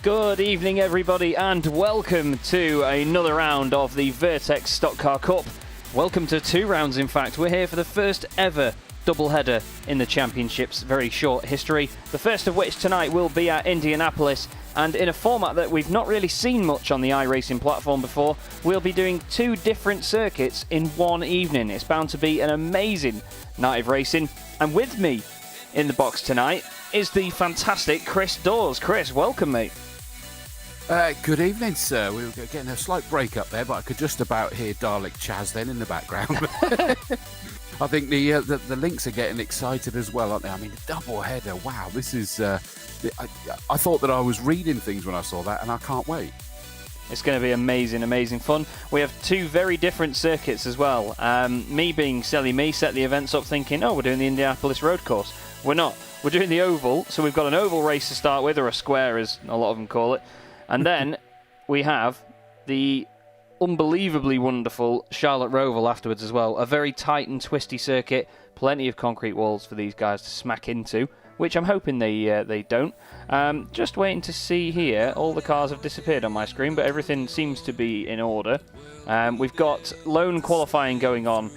Good evening, everybody, and welcome to another round of the Vertex Stock Car Cup. Welcome to two rounds, in fact. We're here for the first ever doubleheader in the championship's very short history. The first of which tonight will be at Indianapolis, and in a format that we've not really seen much on the iRacing platform before, we'll be doing two different circuits in one evening. It's bound to be an amazing night of racing, and with me in the box tonight is the fantastic Chris Dawes. Chris, welcome, mate. Good evening, sir. We were getting a slight break up there, but I could just about hear Dalek Chaz then in the background. I think the links are getting excited as well, aren't they? I mean, double header. Wow, this is. I thought that I was reading things when I saw that, and I can't wait. It's going to be amazing, amazing fun. We have two very different circuits as well. Me being silly me, set the events up thinking, oh, we're doing the Indianapolis road course. We're not. We're doing the oval, so we've got an oval race to start with, or a square as a lot of them call it. And then we have the unbelievably wonderful Charlotte Roval afterwards as well. A very tight and twisty circuit, plenty of concrete walls for these guys to smack into, which I'm hoping they don't. Just waiting to see here. All the cars have disappeared on my screen, but everything seems to be in order. We've got lone qualifying going on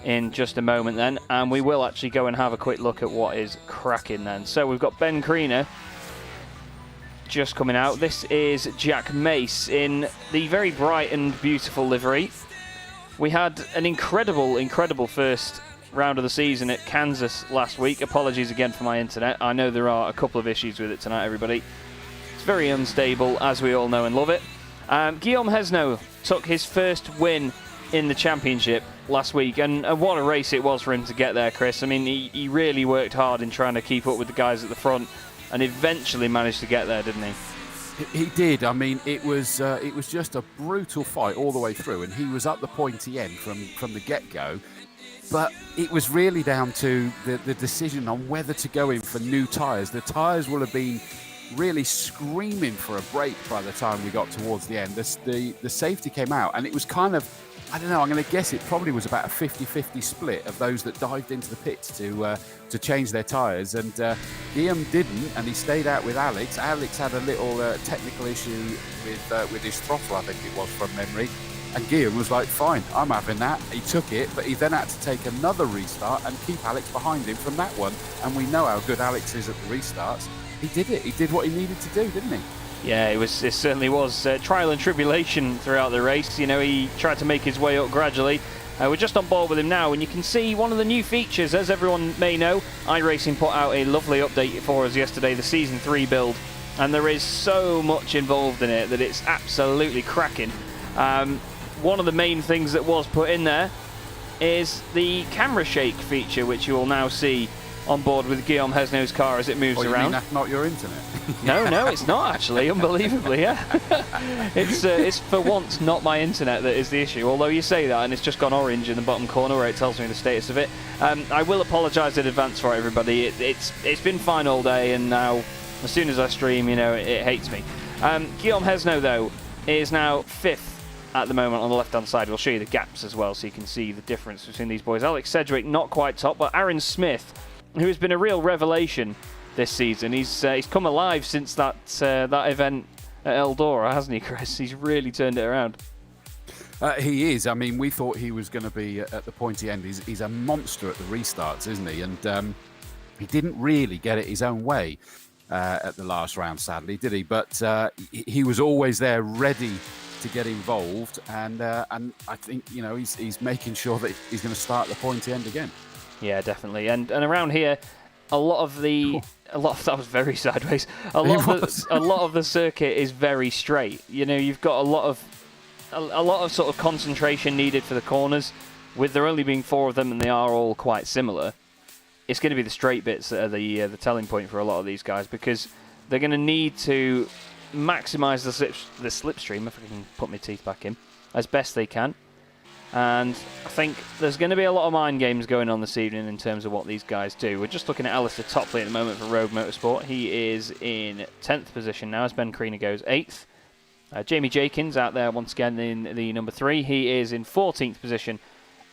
in just a moment then, and we will actually go and have a quick look at what is cracking then. So we've got Ben Kriener just coming out. This is Jack Mace in the very bright and beautiful livery. We had an incredible first round of the season at Kansas last week. Apologies again for my internet. I know there are a couple of issues with it tonight, everybody. It's very unstable, as we all know and love it. Guillaume Hesno took his first win in the championship last week, and what a race it was for him to get there, Chris. I mean, he really worked hard in trying to keep up with the guys at the front, and eventually managed to get there, didn't he? He did. I mean, it was just a brutal fight all the way through, and he was at the pointy end from the get-go. But it was really down to the decision on whether to go in for new tyres. The tyres will have been really screaming for a break by the time we got towards the end. The safety came out, and it was kind of, I don't know, I'm going to guess it probably was about a 50-50 split of those that dived into the pits to change their tyres. And Guillaume didn't, and he stayed out with Alex. Alex had a little technical issue with his throttle, I think it was, from memory. And Guillaume was like, fine, I'm having that. He took it, but he then had to take another restart and keep Alex behind him from that one. And we know how good Alex is at the restarts. He did it. He did what he needed to do, didn't he? Yeah, it certainly was trial and tribulation throughout the race. You know, he tried to make his way up gradually. We're just on board with him now, and you can see one of the new features. As everyone may know, iRacing put out a lovely update for us yesterday, the Season 3 build, and there is so much involved in it that it's absolutely cracking. One of the main things that was put in there is the camera shake feature, which you will now see on board with Guillaume Hesno's car as it moves around. Mean that's not your internet? No, it's not actually, unbelievably, yeah. It's for once not my internet that is the issue, although you say that and it's just gone orange in the bottom corner where it tells me the status of it. I will apologise in advance for it, everybody. It's been fine all day, and now as soon as I stream, you know, it hates me. Guillaume Hesno, though, is now 5th at the moment on the left-hand side. We'll show you the gaps as well so you can see the difference between these boys. Alex Sedgwick not quite top, but Aaron Smith, who has been a real revelation this season. He's come alive since that event at Eldora, hasn't he, Chris? He's really turned it around. He is. I mean, we thought he was going to be at the pointy end. He's a monster at the restarts, isn't he? And he didn't really get it his own way at the last round, sadly, did he? But he was always there, ready to get involved. And I think, you know, he's making sure that he's going to start at the pointy end again. Yeah, definitely. And around here, a lot of that was very sideways. A lot of the circuit is very straight. You've got a lot of sort of concentration needed for the corners. With there only being 4 of them, and they are all quite similar, it's going to be the straight bits that are the telling point for a lot of these guys, because they're going to need to maximise the slipstream, if I can put my teeth back in, as best they can. And I think there's going to be a lot of mind games going on this evening in terms of what these guys do. We're just looking at Alistair Topley at the moment for Rogue Motorsport. He is in 10th position now as Ben Creaner goes 8th. Jamie Jenkins out there once again in the number 3. He is in 14th position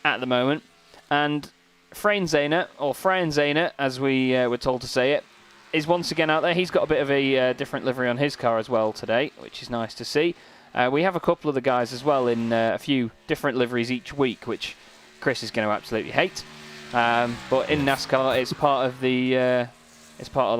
at the moment. And Freinzehner, as we were told to say it, is once again out there. He's got a bit of a different livery on his car as well today, which is nice to see. We have a couple of the guys as well in a few different liveries each week, which Chris is going to absolutely hate. But in NASCAR, it's part of the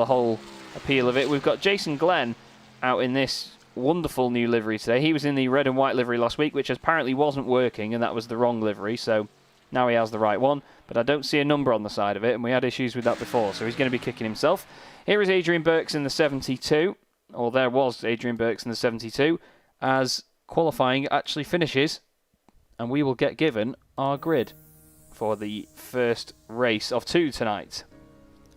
whole appeal of it. We've got Jason Glenn out in this wonderful new livery today. He was in the red and white livery last week, which apparently wasn't working, and that was the wrong livery. So now he has the right one, but I don't see a number on the side of it, and we had issues with that before, so he's going to be kicking himself. Here is Adrian Burks in the 72, or there was Adrian Burks in the 72, as qualifying actually finishes, and we will get given our grid for the first race of 2 tonight.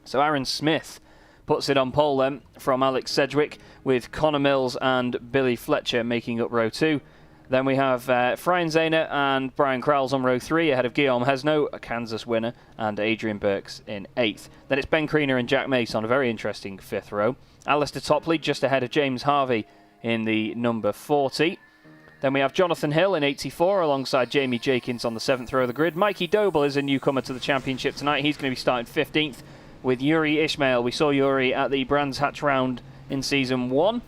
So Aaron Smith puts it on pole then from Alex Sedgwick, with Connor Mills and Billy Fletcher making up row 2. Then we have Freinzehner and Brian Crowles on row 3 ahead of Guillaume Hesno, a Kansas winner, and Adrian Burks in 8th. Then it's Ben Creaner and Jack Mace on a very interesting 5th row. Alistair Topley just ahead of James Harvey in the number 40. Then we have Jonathan Hill in 84 alongside Jamie Jenkins on the 7th row of the grid. Mikey Doble is a newcomer to the championship tonight. He's going to be starting 15th with Yuri Ishmael. We saw Yuri at the Brands Hatch round in season 1.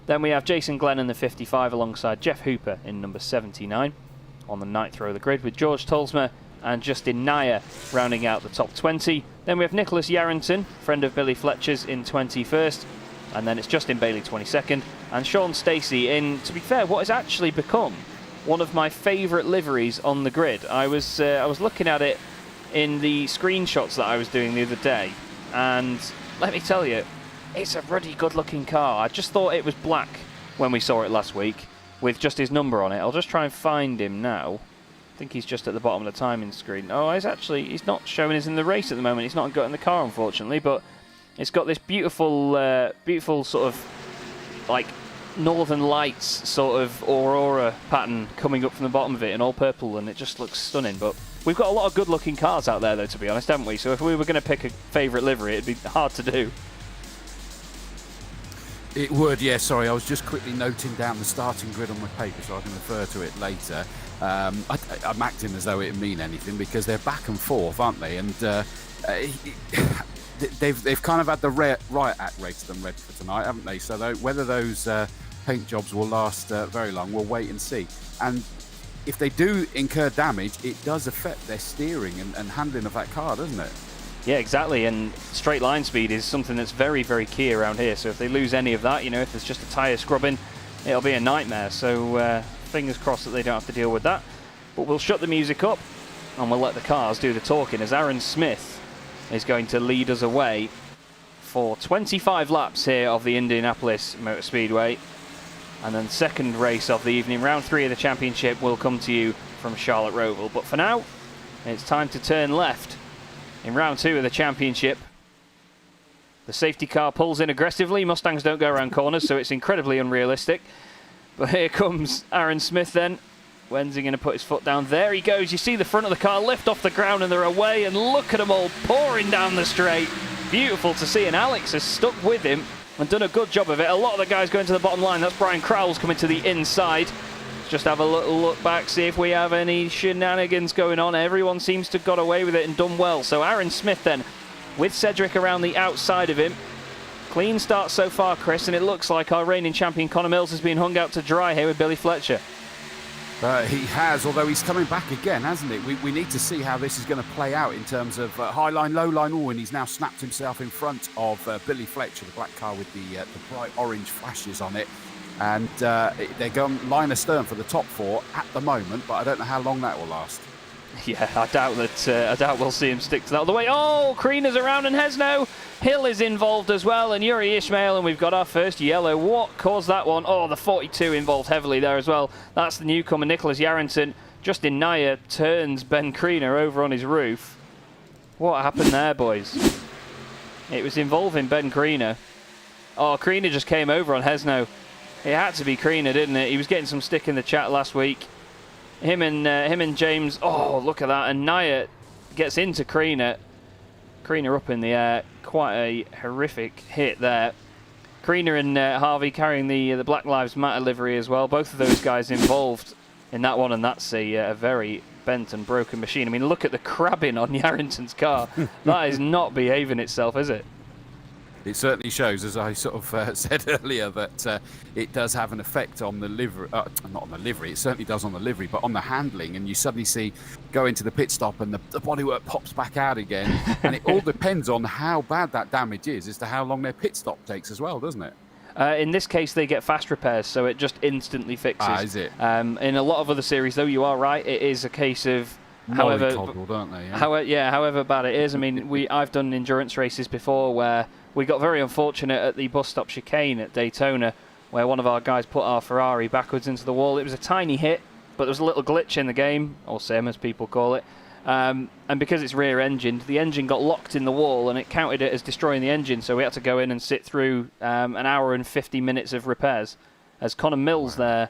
Then we have Jason Glenn in the 55 alongside Jeff Hooper in number 79 on the 9th row of the grid, with George Tolsma and Justin Nair rounding out the top 20. Then we have Nicholas Yarrington, friend of Billy Fletcher's, in 21st. And then it's Justin Bailey 22nd, and Sean Stacey in, to be fair, what has actually become one of my favourite liveries on the grid. I was looking at it in the screenshots that I was doing the other day, and let me tell you, it's a ruddy good looking car. I just thought it was black when we saw it last week with just his number on it. I'll just try and find him now. I think he's just at the bottom of the timing screen. Oh, he's not showing us in the race at the moment. He's not got in the car, unfortunately, but it's got this beautiful sort of like Northern Lights sort of aurora pattern coming up from the bottom of it in all purple, and it just looks stunning. But we've got a lot of good looking cars out there, though, to be honest, haven't we? So if we were going to pick a favourite livery, it'd be hard to do. It would, yeah. Sorry, I was just quickly noting down the starting grid on my paper so I can refer to it later. I'm acting as though it mean anything because they're back and forth, aren't they? And they've kind of had the right act rated them ready for tonight, haven't they? So whether those paint jobs will last very long, we'll wait and see. And if they do incur damage, it does affect their steering and handling of that car, doesn't it? Yeah, exactly, and straight line speed is something that's very, very key around here. So if they lose any of that, if there's just a tyre scrubbing, it'll be a nightmare. So fingers crossed that they don't have to deal with that. But we'll shut the music up and we'll let the cars do the talking, as Aaron Smith is going to lead us away for 25 laps here of the Indianapolis Motor Speedway. And then second race of the evening, round 3 of the championship, will come to you from Charlotte Roval. But for now, it's time to turn left. In round 2 of the championship, the safety car pulls in aggressively. Mustangs don't go around corners, so it's incredibly unrealistic. But here comes Aaron Smith then. When's he going to put his foot down? There he goes. You see the front of the car lift off the ground and they're away. And look at them all pouring down the straight. Beautiful to see. And Alex has stuck with him and done a good job of it. A lot of the guys going to the bottom line. That's Brian Crowles coming to the inside. Just have a little look back, see if we have any shenanigans going on. Everyone seems to have got away with it and done well. So Aaron Smith then, with Cedric around the outside of him. Clean start so far, Chris, and it looks like our reigning champion Connor Mills has been hung out to dry here with Billy Fletcher. He has, although he's coming back again, hasn't he? We need to see how this is going to play out in terms of high line, low line. And he's now snapped himself in front of Billy Fletcher, the black car with the bright orange flashes on it. And they're going line astern for the top 4 at the moment, but I don't know how long that will last. Yeah, I doubt we'll see him stick to that all the way. Oh, Kreener's around and Hesno. Hill is involved as well, and Yuri Ishmael, and we've got our first yellow. What caused that one? Oh, the 42 involved heavily there as well. That's the newcomer, Nicholas Yarrington. Justin Naya turns Ben Kreener over on his roof. What happened there, boys? It was involving Ben Kreener. Oh, Kreener just came over on Hesno. It had to be Kreener, didn't it? He was getting some stick in the chat last week. Him and James. Oh, look at that! And Naya gets into Kreener. Kreener up in the air. Quite a horrific hit there. Kreener and Harvey carrying the Black Lives Matter livery as well. Both of those guys involved in that one, and that's a very bent and broken machine. I mean, look at the crabbing on Yarrington's car. That is not behaving itself, is it? It certainly shows, as I sort of said earlier, that it does have an effect on the livery. Not on the livery, it certainly does on the livery, but on the handling. And you suddenly see go into the pit stop and the bodywork pops back out again. And it all depends on how bad that damage is as to how long their pit stop takes as well, doesn't it? In this case, they get fast repairs, so it just instantly fixes. Is it? In a lot of other series, though, you are right, it is a case of however bad it is. I mean, I've done endurance races before where we got very unfortunate at the bus stop chicane at Daytona, where one of our guys put our Ferrari backwards into the wall. It was a tiny hit, but there was a little glitch in the game, or sim as people call it. And because it's rear-engined, the engine got locked in the wall, and it counted it as destroying the engine, so we had to go in and sit through an hour and 50 minutes of repairs, as Connor Mills there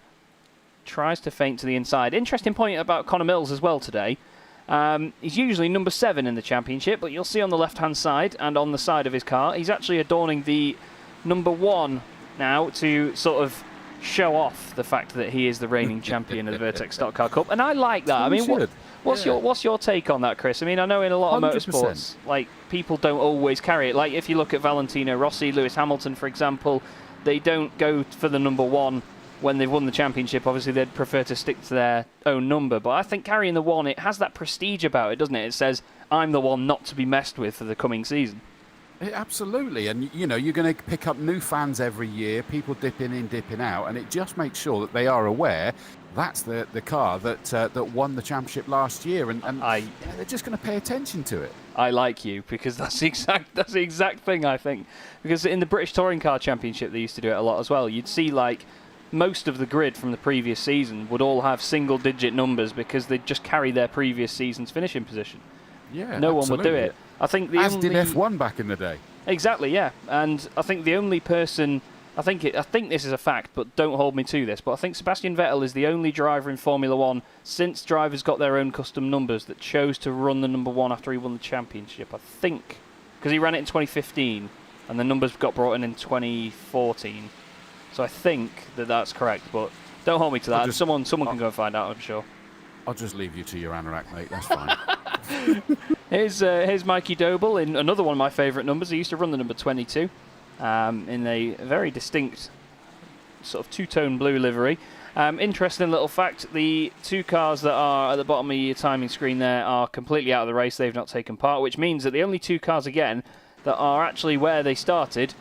tries to feint to the inside. Interesting point about Connor Mills as well today. He's usually number 7 in the championship, but you'll see on the left-hand side and on the side of his car, he's actually adorning the number 1 now to sort of show off the fact that he is the reigning champion of the Vertex Stock Car Cup, and I like that. I mean, what's your take on that, Chris? I mean, I know in a lot of 100%. Motorsports, like, people don't always carry it. Like, if you look at Valentino Rossi, Lewis Hamilton, for example, they don't go for the number 1 when they've won the championship. Obviously, they'd prefer to stick to their own number. But I think carrying the 1, it has that prestige about it, doesn't it? It says, I'm the one not to be messed with for the coming season. Absolutely. And, you know, you're going to pick up new fans every year, people dipping in, dipping out, and it just makes sure that they are aware that's the car that won the championship last year, and they're just going to pay attention to it. I like you, because that's the exact thing, I think. Because in the British Touring Car Championship, they used to do it a lot as well. You'd see, like, most of the grid from the previous season would all have single-digit numbers because they'd just carry their previous season's finishing position. Yeah, no one would do it. I think did F1 back in the day. Exactly, yeah. And I think the only person, I think this is a fact, but don't hold me to this, but I think Sebastian Vettel is the only driver in Formula 1 since drivers got their own custom numbers that chose to run the number 1 after he won the championship. I think, because he ran it in 2015, and the numbers got brought in 2014. So I think that's correct, but don't hold me to that. Someone can go and find out, I'm sure. I'll just leave you to your anorak, mate. That's fine. Here's Mikey Doble in another one of my favourite numbers. He used to run the number 22 in a very distinct sort of two-tone blue livery. Interesting little fact, the 2 cars that are at the bottom of your timing screen there are completely out of the race. They've not taken part, which means that the only 2 cars, again, that are actually where they started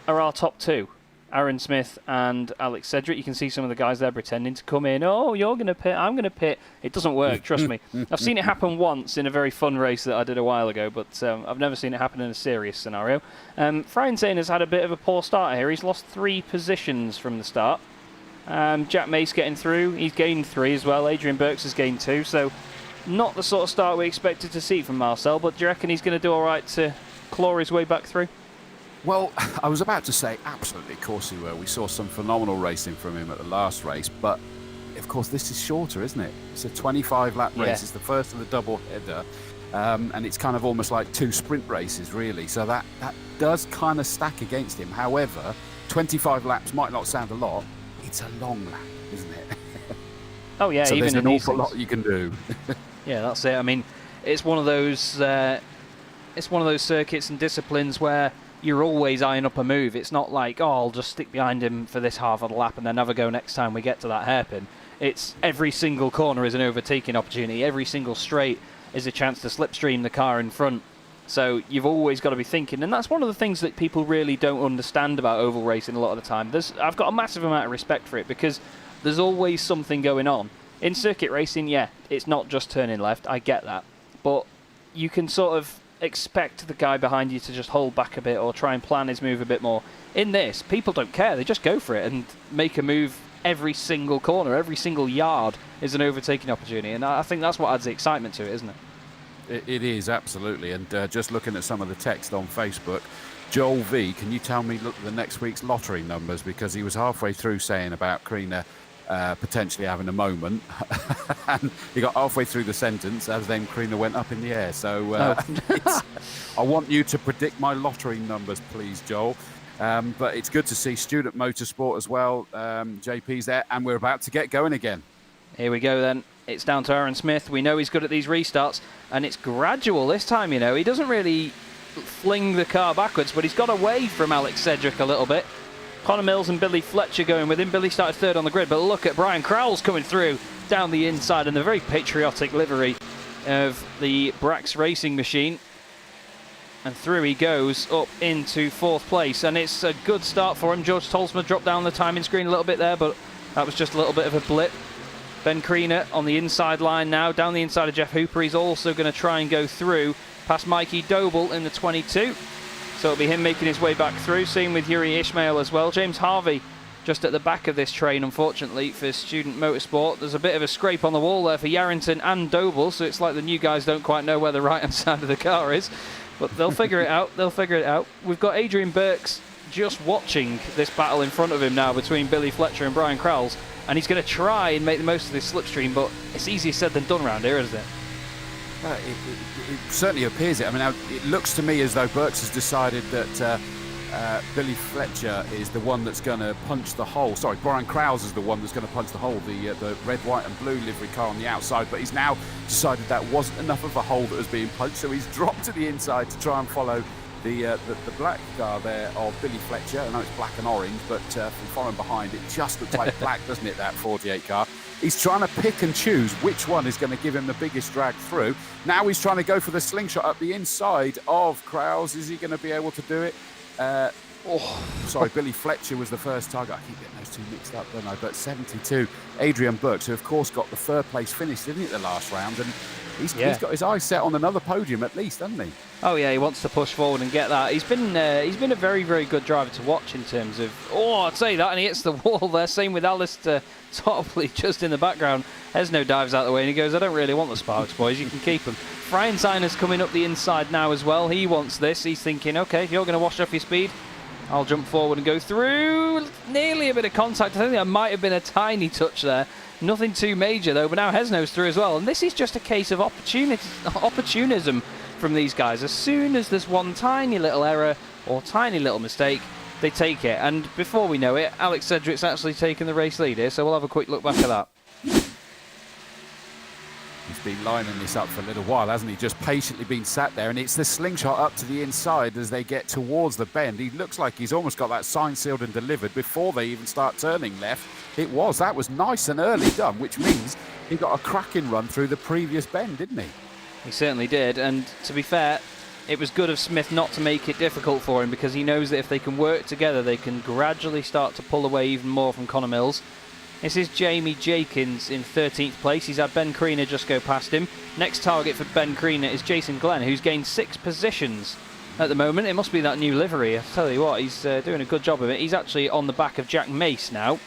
are our top 2. Aaron Smith and Alex Cedric. You can see some of the guys there pretending to come in. Oh, you're going to pit, I'm going to pit. It doesn't work, trust me. I've seen it happen once in a very fun race that I did a while ago, but I've never seen it happen in a serious scenario. Freinstein has had a bit of a poor start here. He's lost 3 positions from the start. Jack Mace getting through. He's gained 3 as well. Adrian Burks has gained 2, so not the sort of start we expected to see from Marcel, but do you reckon he's going to do all right to claw his way back through? Well, I was about to say, absolutely, of course he will. We saw some phenomenal racing from him at the last race, but of course this is shorter, isn't it? It's a 25-lap race. Yeah. It's the first of the double-header, and it's kind of almost like 2 sprint races, really. So that does kind of stack against him. However, 25 laps might not sound a lot. It's a long lap, isn't it? Oh, yeah, so even there's in an awful lot you can do. Yeah, that's it. I mean, it's one of those circuits and disciplines where you're always eyeing up a move. It's not like, oh, I'll just stick behind him for this half of the lap and then have a go next time we get to that hairpin. It's every single corner is an overtaking opportunity. Every single straight is a chance to slipstream the car in front. So you've always got to be thinking, and that's one of the things that people really don't understand about oval racing a lot of the time. I've got a massive amount of respect for it because there's always something going on. In circuit racing, yeah, it's not just turning left, I get that. But you can sort of expect the guy behind you to just hold back a bit or try and plan his move a bit more. In this, people don't care. They just go for it and make a move every single corner. Every single yard is an overtaking opportunity. And I think that's what adds the excitement to it, isn't it? It is, absolutely. And just looking at some of the text on Facebook, Joel V, can you tell me the next week's lottery numbers? Because he was halfway through saying about Krina potentially having a moment, and he got halfway through the sentence as then Krina went up in the air. So I want you to predict my lottery numbers, please, Joel. But it's good to see Student Motorsport as well. JP's there, and we're about to get going again. Here we go then. It's down to Aaron Smith. We know he's good at these restarts, and it's gradual this time, you know. He doesn't really fling the car backwards, but he's got away from Alex Cedric a little bit. Connor Mills and Billy Fletcher going with him. Billy started third on the grid, but look at Brian Crowell's coming through down the inside in the very patriotic livery of the Brax racing machine. And through he goes up into 4th place, and it's a good start for him. George Tolsma dropped down the timing screen a little bit there, but that was just a little bit of a blip. Ben Kriener on the inside line now, down the inside of Jeff Hooper. He's also going to try and go through past Mikey Doble in the 22. So it'll be him making his way back through. Same with Yuri Ishmael as well. James Harvey just at the back of this train, unfortunately, for Student Motorsport. There's a bit of a scrape on the wall there for Yarrington and Doble, so it's like the new guys don't quite know where the right-hand side of the car is. But they'll figure it out. They'll figure it out. We've got Adrian Burks just watching this battle in front of him now between Billy Fletcher and Brian Crowell, and he's going to try and make the most of this slipstream, but it's easier said than done around here, isn't it? It certainly appears it. I mean, it looks to me as though Burks has decided that Billy Fletcher is the one that's going to punch the hole. Sorry, Brian Krause is the one that's going to punch the hole, the red, white and blue livery car on the outside, but he's now decided that wasn't enough of a hole that was being punched, so he's dropped to the inside to try and follow the black car there of Billy Fletcher. I know it's black and orange, but from following behind, it just looks like black, doesn't it, that 48 car? He's trying to pick and choose which one is going to give him the biggest drag through. Now he's trying to go for the slingshot up the inside of Krause. Is he going to be able to do it? Billy Fletcher was the first target. I keep getting those two mixed up, don't I? But 72, Adrian Burks, who of course got the 3rd place finish, didn't he, the last round? And he's got his eyes set on another podium at least, hasn't he? Oh yeah, he wants to push forward and get that. He's been a very, very good driver to watch in terms of, I'd say that, and he hits the wall there. Same with Alistair Topley just in the background. Hesno dives out of the way and he goes, I don't really want the Sparks, boys, you can keep them. Brian Siner's coming up the inside now as well. He wants this. He's thinking, okay, if you're going to wash off your speed, I'll jump forward and go through. Nearly a bit of contact. I think there might have been a tiny touch there. Nothing too major though, but now Hesno's through as well. And this is just a case of opportunism from these guys. As soon as there's one tiny little error or tiny little mistake, they take it. And before we know it, Alex Cedric's actually taken the race lead here, so we'll have a quick look back at that. He's been lining this up for a little while, hasn't he? Just patiently been sat there, and it's the slingshot up to the inside as they get towards the bend. He looks like he's almost got that signed, sealed and delivered before they even start turning left. That was nice and early done, which means he got a cracking run through the previous bend, didn't he? He certainly did, and to be fair, it was good of Smith not to make it difficult for him, because he knows that if they can work together, they can gradually start to pull away even more from Connor Mills. This is Jamie Jakins in 13th place. He's had Ben Kriener just go past him. Next target for Ben Kriener is Jason Glenn, who's gained 6 positions at the moment. It must be that new livery. I tell you what, he's doing a good job of it. He's actually on the back of Jack Mace now,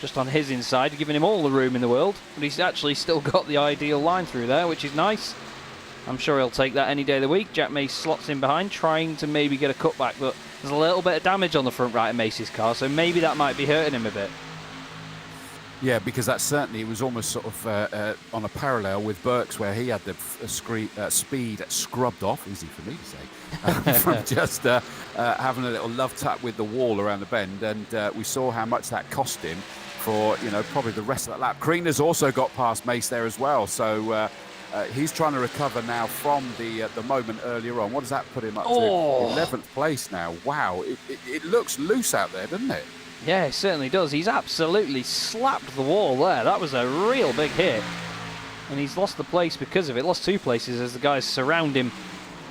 just on his inside, giving him all the room in the world. But he's actually still got the ideal line through there, which is nice. I'm sure he'll take that any day of the week. Jack Mace slots in behind, trying to maybe get a cutback, but there's a little bit of damage on the front right of Mace's car, so maybe that might be hurting him a bit. Yeah, because that certainly was almost sort of on a parallel with Burks, where he had the speed scrubbed off, easy for me to say, from just having a little love tap with the wall around the bend, and we saw how much that cost him for, probably the rest of that lap. Kriener's also got past Mace there as well, so he's trying to recover now from the moment earlier on. What does that put him up to? 11th place now. Wow, it looks loose out there, doesn't it? Yeah, it certainly does. He's absolutely slapped the wall there. That was a real big hit. And he's lost the place because of it. Lost 2 places as the guys surround him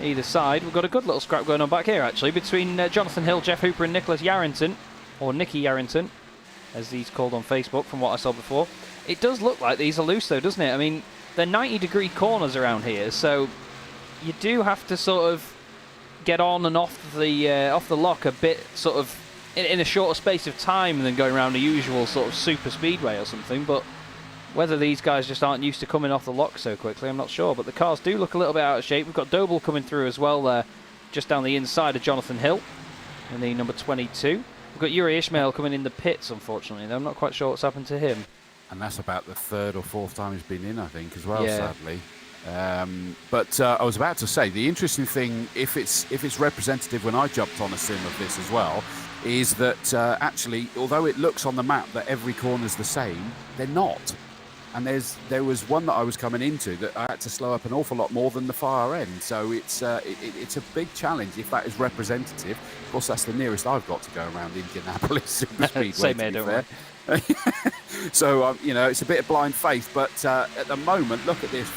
either side. We've got a good little scrap going on back here, actually, between Jonathan Hill, Jeff Hooper and Nicholas Yarrington, or Nicky Yarrington. as he's called on Facebook from what I saw before. It does look like these are loose though, doesn't it? I mean, they're 90-degree corners around here, so you do have to sort of get on and off the lock a bit sort of in a shorter space of time than going around a usual sort of super speedway or something. But whether these guys just aren't used to coming off the lock so quickly, I'm not sure. But the cars do look a little bit out of shape. We've got Doble coming through as well there, just down the inside of Jonathan Hill in the number 22. We've got Yuri Ishmael coming in the pits, unfortunately, though I'm not quite sure what's happened to him. And that's about the third or fourth time he's been in, I think, as well, Yeah. sadly. But I was about to say, the interesting thing, if it's representative when I jumped on a sim of this as well, is that actually, although it looks on the map that every corner's the same, they're not. And there was one that I was coming into that I had to slow up an awful lot more than the far end. So it's a big challenge if that is representative. Of course, that's the nearest I've got to go around Indianapolis Super Speedway. Same here, don't worry. So, it's a bit of blind faith. But at the moment, look at this.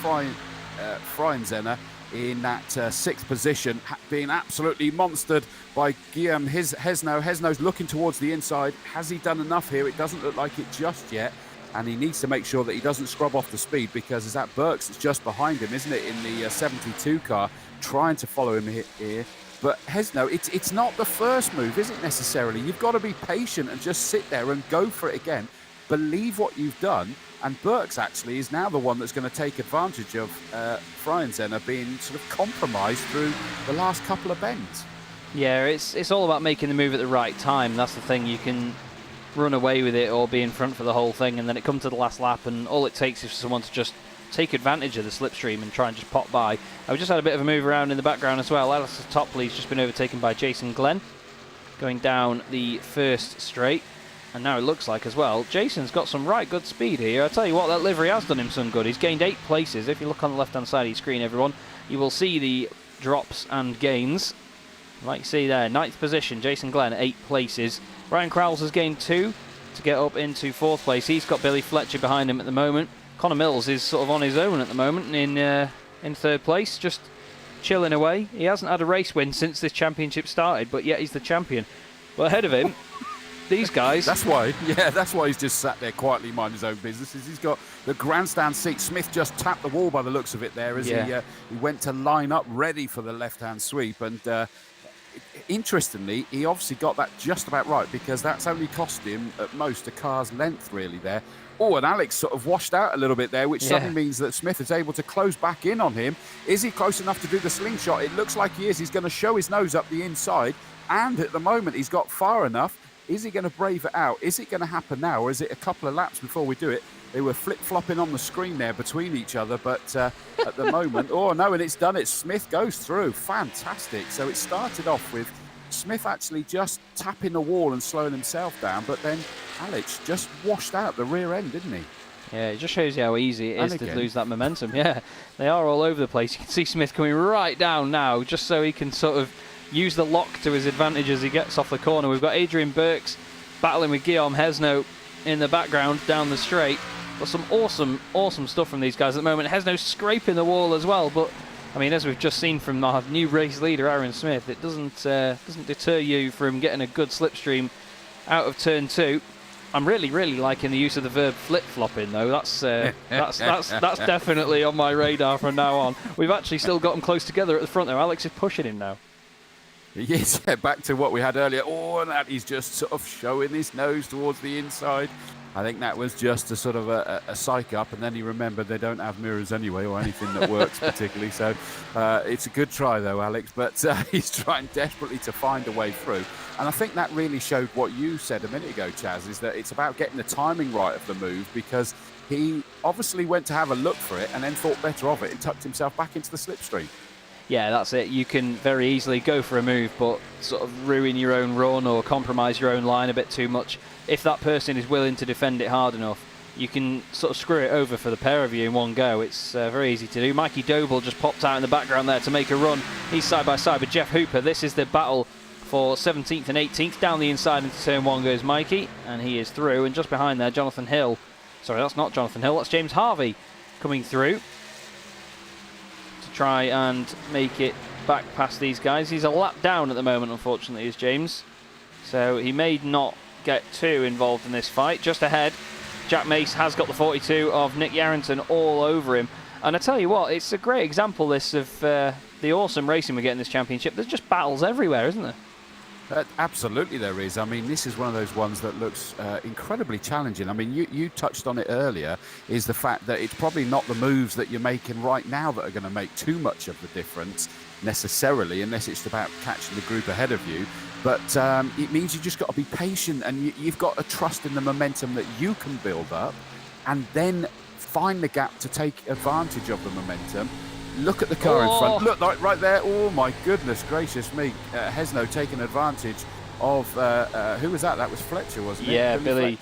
Freinzenner in that sixth position, being absolutely monstered by Guillaume Hesno. Hesno's looking towards the inside. Has he done enough here? It doesn't look like it just yet. And he needs to make sure that he doesn't scrub off the speed, because is that Burks that's just behind him, isn't it, in the 72 car, trying to follow him here. But Hesno, it's not the first move, is it, necessarily? You've got to be patient and just sit there and go for it again. Believe what you've done. And Burks actually is now the one that's going to take advantage of Freinzenner being sort of compromised through the last couple of bends. Yeah, it's all about making the move at the right time. That's the thing. You can run away with it or be in front for the whole thing, and then it comes to the last lap, and all it takes is for someone to just take advantage of the slipstream and try and just pop by. I've just had a bit of a move around in the background as well. Alistair Topley's just been overtaken by Jason Glenn going down the first straight, and now it looks like as well Jason's got some right good speed here. I tell you what, that livery has done him some good. He's gained 8 places. If you look on the left hand side of your screen, everyone, you will see the drops and gains. Like you see there, 9th position, Jason Glenn, 8 places. Ryan Crowles has gained 2 to get up into 4th place. He's got Billy Fletcher behind him at the moment. Connor Mills is sort of on his own at the moment in 3rd place, just chilling away. He hasn't had a race win since this championship started, but yet he's the champion. But ahead of him, these guys... That's why he's just sat there quietly minding his own business. He's got the grandstand seat. Smith just tapped the wall by the looks of it there as he went to line up ready for the left-hand sweep. And interestingly, he obviously got that just about right, because that's only cost him at most a car's length really there. Oh, and Alex sort of washed out a little bit there, which suddenly means that Smith is able to close back in on him. Is he close enough to do the slingshot? It looks like he is. He's going to show his nose up the inside, and at the moment he's got far enough. Is he going to brave it out? Is it going to happen now, or is it a couple of laps before we do it? They were flip-flopping on the screen there between each other, but at the moment... Oh, no, and it's done it. Smith goes through. Fantastic. So it started off with Smith actually just tapping the wall and slowing himself down, but then Alex just washed out the rear end, didn't he? Yeah, it just shows you how easy it is to lose that momentum. Yeah, they are all over the place. You can see Smith coming right down now, just so he can sort of use the lock to his advantage as he gets off the corner. We've got Adrian Burks battling with Guillaume Hesno in the background down the straight. But some awesome stuff from these guys at the moment. Hesno scraping the wall as well, but I mean, as we've just seen from our new race leader Aaron Smith, it doesn't deter you from getting a good slipstream out of turn 2. I'm really liking the use of the verb flip-flopping though. That's definitely on my radar from now on. We've actually still got them close together at the front there. Alex is pushing him now. Yes, back to what we had earlier. Oh, and that he's just sort of showing his nose towards the inside. I think that was just a sort of a psych up, and then he remembered they don't have mirrors anyway or anything that works particularly. So it's a good try though, Alex, but he's trying desperately to find a way through. And I think that really showed what you said a minute ago, Chaz, is that it's about getting the timing right of the move, because he obviously went to have a look for it and then thought better of it and tucked himself back into the slipstream. Yeah, that's it. You can very easily go for a move, but sort of ruin your own run or compromise your own line a bit too much. If that person is willing to defend it hard enough, you can sort of screw it over for the pair of you in one go. It's very easy to do. Mikey Doble just popped out in the background there to make a run. He's side by side with Jeff Hooper. This is the battle for 17th and 18th. Down the inside into turn 1 goes Mikey, and he is through. And just behind there, Jonathan Hill. Sorry, that's not Jonathan Hill. That's James Harvey coming through to try and make it back past these guys. He's a lap down at the moment, unfortunately, is James. So he may not get too involved in this fight. Just ahead, Jack Mace has got the 42 of Nick Yarrington all over him. And I tell you what, it's a great example, this, of the awesome racing we get in this championship. There's just battles everywhere, isn't there? Absolutely there is. I mean, this is one of those ones that looks incredibly challenging. I mean, you touched on it earlier, is the fact that it's probably not the moves that you're making right now that are going to make too much of the difference necessarily, unless it's about catching the group ahead of you. But it means you just got to be patient, and you've got to trust in the momentum that you can build up, and then find the gap to take advantage of the momentum. Look at the car in front. Look, like right there. Oh my goodness gracious me! Hesno taking advantage of who was that? That was Fletcher, wasn't it? Yeah, Billy.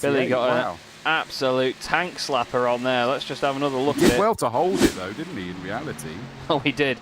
Billy got an absolute tank slapper on there. Let's just have another look at it. He did well to hold it though, didn't he? In reality. Oh, he did.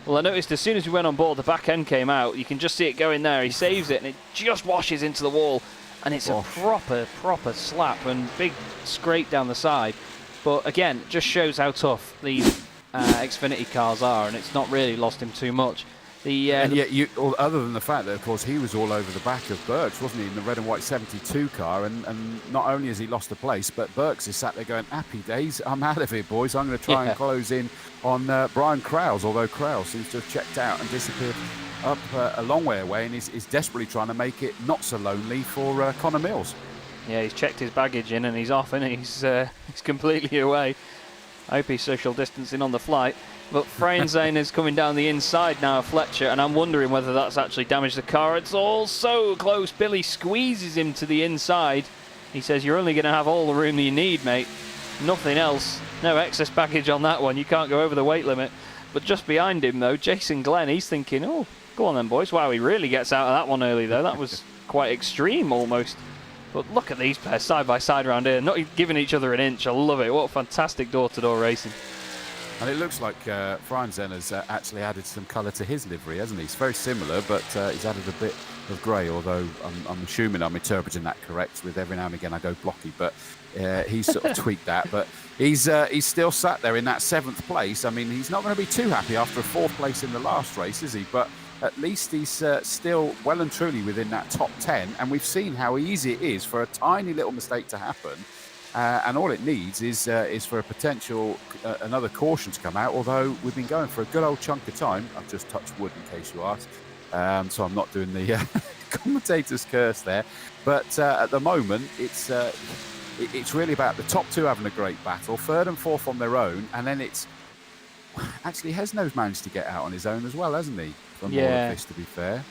Well, I noticed as soon as we went on board, the back end came out. You can just see it going there. He saves it, and it just washes into the wall, and it's a proper slap and big scrape down the side. But again, just shows how tough these Xfinity cars are, and it's not really lost him too much. And yet, other than the fact that, of course, he was all over the back of Burks, wasn't he, in the red and white 72 car, and not only has he lost a place, but Burks is sat there going, happy days, I'm out of here, boys. I'm going to try and close in on Brian Krause, although Krause seems to have checked out and disappeared up a long way away, and is desperately trying to make it not so lonely for Connor Mills. Yeah, he's checked his baggage in, and he's off, and he's completely away. I hope he's social distancing on the flight. But Frenzane is coming down the inside now of Fletcher, and I'm wondering whether that's actually damaged the car. It's all so close. Billy squeezes him to the inside. He says, you're only going to have all the room you need, mate. Nothing else. No excess baggage on that one. You can't go over the weight limit. But just behind him, though, Jason Glenn, he's thinking, oh, go on then, boys. Wow, he really gets out of that one early, though. That was quite extreme, almost. But look at these pairs side by side around here, not giving each other an inch. I love it. What fantastic door-to-door racing. And it looks like Freinzen has actually added some colour to his livery, hasn't he? It's very similar, but he's added a bit of grey, although I'm assuming I'm interpreting that correct, with every now and again I go blocky, but he's sort of tweaked that. But he's still sat there in that 7th place. I mean, he's not going to be too happy after a 4th place in the last race, is he? But at least he's still well and truly within that top 10, and we've seen how easy it is for a tiny little mistake to happen, and all it needs is for a potential another caution to come out, although we've been going for a good old chunk of time. I've just touched wood in case you ask, so I'm not doing the commentator's curse there, but at the moment it's really about the top 2 having a great battle, 3rd and 4th on their own, and then it's actually Hesno's managed to get out on his own as well, hasn't he? From all of this, to be fair,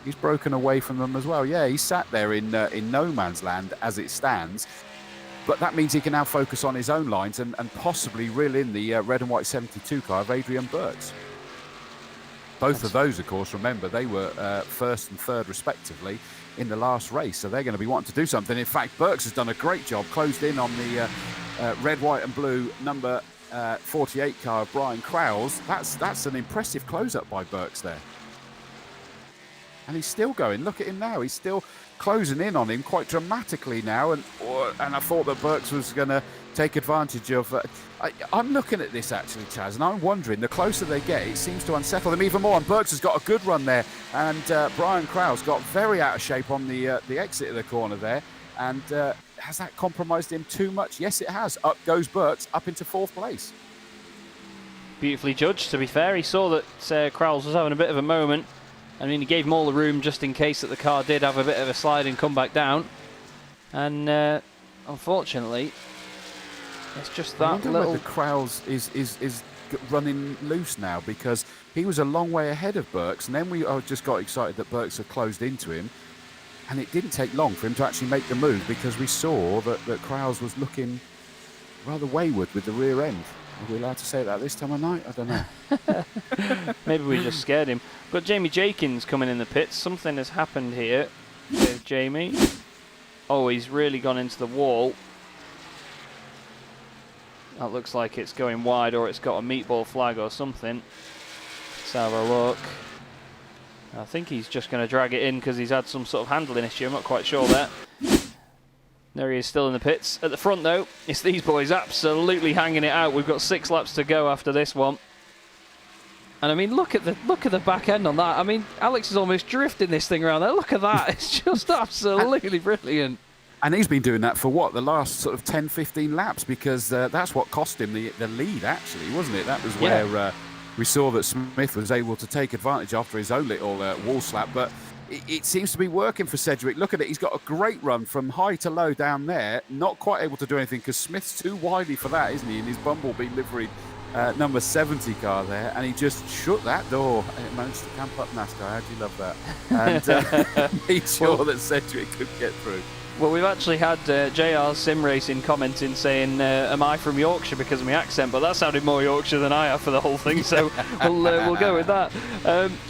he's broken away from them as well. Yeah, he's sat there in no man's land as it stands, but that means he can now focus on his own lines and possibly reel in the red and white 72 car of Adrian Burks. Both of those, of course, remember, they were 1st and 3rd respectively in the last race, so they're going to be wanting to do something. In fact, Burks has done a great job, closed in on the red, white and blue number 48 car of Brian Krause. That's an impressive close-up by Burks there. And he's still going. Look at him now. He's still closing in on him quite dramatically now. And I thought that Burks was going to take advantage of... I'm looking at this, actually, Chaz, and I'm wondering, the closer they get, it seems to unsettle them even more. And Burks has got a good run there. And Brian Krause got very out of shape on the exit of the corner there. And has that compromised him too much? Yes, it has. Up goes Burks, up into 4th place. Beautifully judged, to be fair. He saw that Krause was having a bit of a moment. I mean, he gave him all the room just in case that the car did have a bit of a slide and come back down. And unfortunately, it's just that little... Krause is running loose now, because he was a long way ahead of Burks, and then we just got excited that Burks had closed into him, and it didn't take long for him to actually make the move, because we saw that Krause was looking rather wayward with the rear end. Are we allowed to say that this time of night? I don't know. Maybe we just scared him. But Jamie Jenkins coming in the pits. Something has happened here with Jamie. Oh, he's really gone into the wall. That looks like it's going wide, or it's got a meatball flag or something. Let's have a look. I think he's just going to drag it in because he's had some sort of handling issue. I'm not quite sure there. There he is, still in the pits. At the front, though, it's these boys absolutely hanging it out. We've got 6 laps to go after this one. And I mean, look at the back end on that. I mean, Alex is almost drifting this thing around there. Look at that. It's just absolutely brilliant. And he's been doing that for what, the last sort of 10, 15 laps, because that's what cost him the lead, actually, wasn't it? That was where we saw that Smith was able to take advantage after his own little wall slap. But it seems to be working for Sedgwick. Look at it. He's got a great run from high to low down there. Not quite able to do anything because Smith's too wily for that, isn't he? In his Bumblebee livery number 70 car there. And he just shut that door. And managed to camp up NASCAR. How'd you love that? And made sure that Sedgwick could get through. Well, we've actually had JR Sim Racing commenting saying, am I from Yorkshire because of my accent? But that sounded more Yorkshire than I have for the whole thing, so we'll go with that.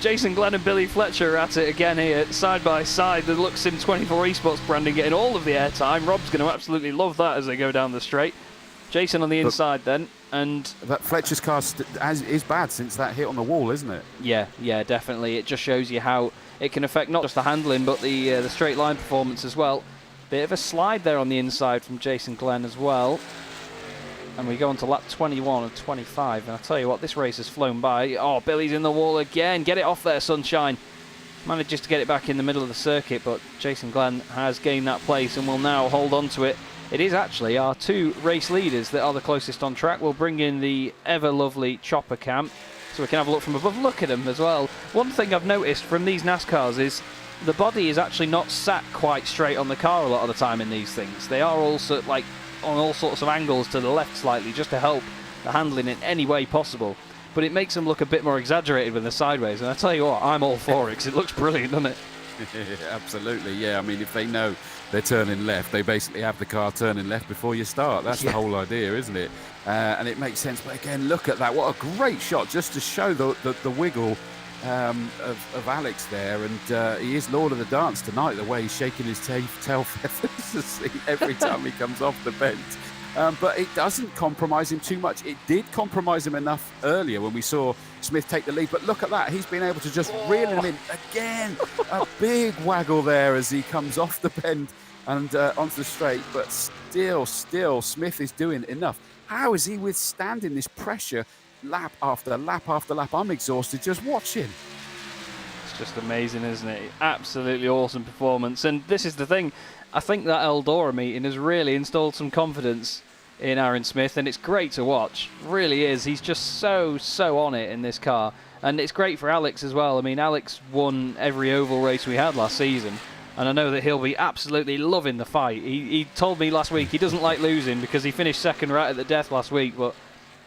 Jason Glenn and Billy Fletcher are at it again here, side by side. The Lux Sim 24 Esports branding getting all of the airtime. Rob's going to absolutely love that as they go down the straight. Jason on the inside then, and that Fletcher's car is bad since that hit on the wall, isn't it? Yeah, definitely. It just shows you how it can affect not just the handling, but the straight line performance as well. Bit of a slide there on the inside from Jason Glenn as well. And we go on to lap 21 and 25. And I tell you what, this race has flown by. Oh, Billy's in the wall again. Get it off there, Sunshine. Manages to get it back in the middle of the circuit, but Jason Glenn has gained that place and will now hold on to it. It is actually our two race leaders that are the closest on track. We'll bring in the ever lovely chopper cam so we can have a look from above. Look at them as well. One thing I've noticed from these NASCARs is the body is actually not sat quite straight on the car a lot of the time in these things. They are also like on all sorts of angles to the left slightly just to help the handling in any way possible. But it makes them look a bit more exaggerated when they're sideways. And I tell you what, I'm all for it because it looks brilliant, doesn't it? Absolutely, yeah. I mean, if they know they're turning left, they basically have the car turning left before you start. That's the whole idea, isn't it? And it makes sense. But again, look at that. What a great shot just to show the wiggle of Alex there, and he is Lord of the Dance tonight, the way he's shaking his tail feathers every time he comes off the bend. But it doesn't compromise him too much. It did compromise him enough earlier when we saw Smith take the lead, but look at that. He's been able to just reel him in again. A big waggle there as he comes off the bend and onto the straight, but still Smith is doing enough. How is he withstanding this pressure lap after lap after lap? I'm exhausted just watching. It's just amazing, isn't it? Absolutely awesome performance. And this is the thing, I think that Eldora meeting has really installed some confidence in Aaron Smith, and it's great to watch. Really is. He's just so on it in this car. And it's great for Alex as well. I mean, Alex won every oval race we had last season, and I know that he'll be absolutely loving the fight. He told me last week he doesn't like losing because he finished second right at the death last week, but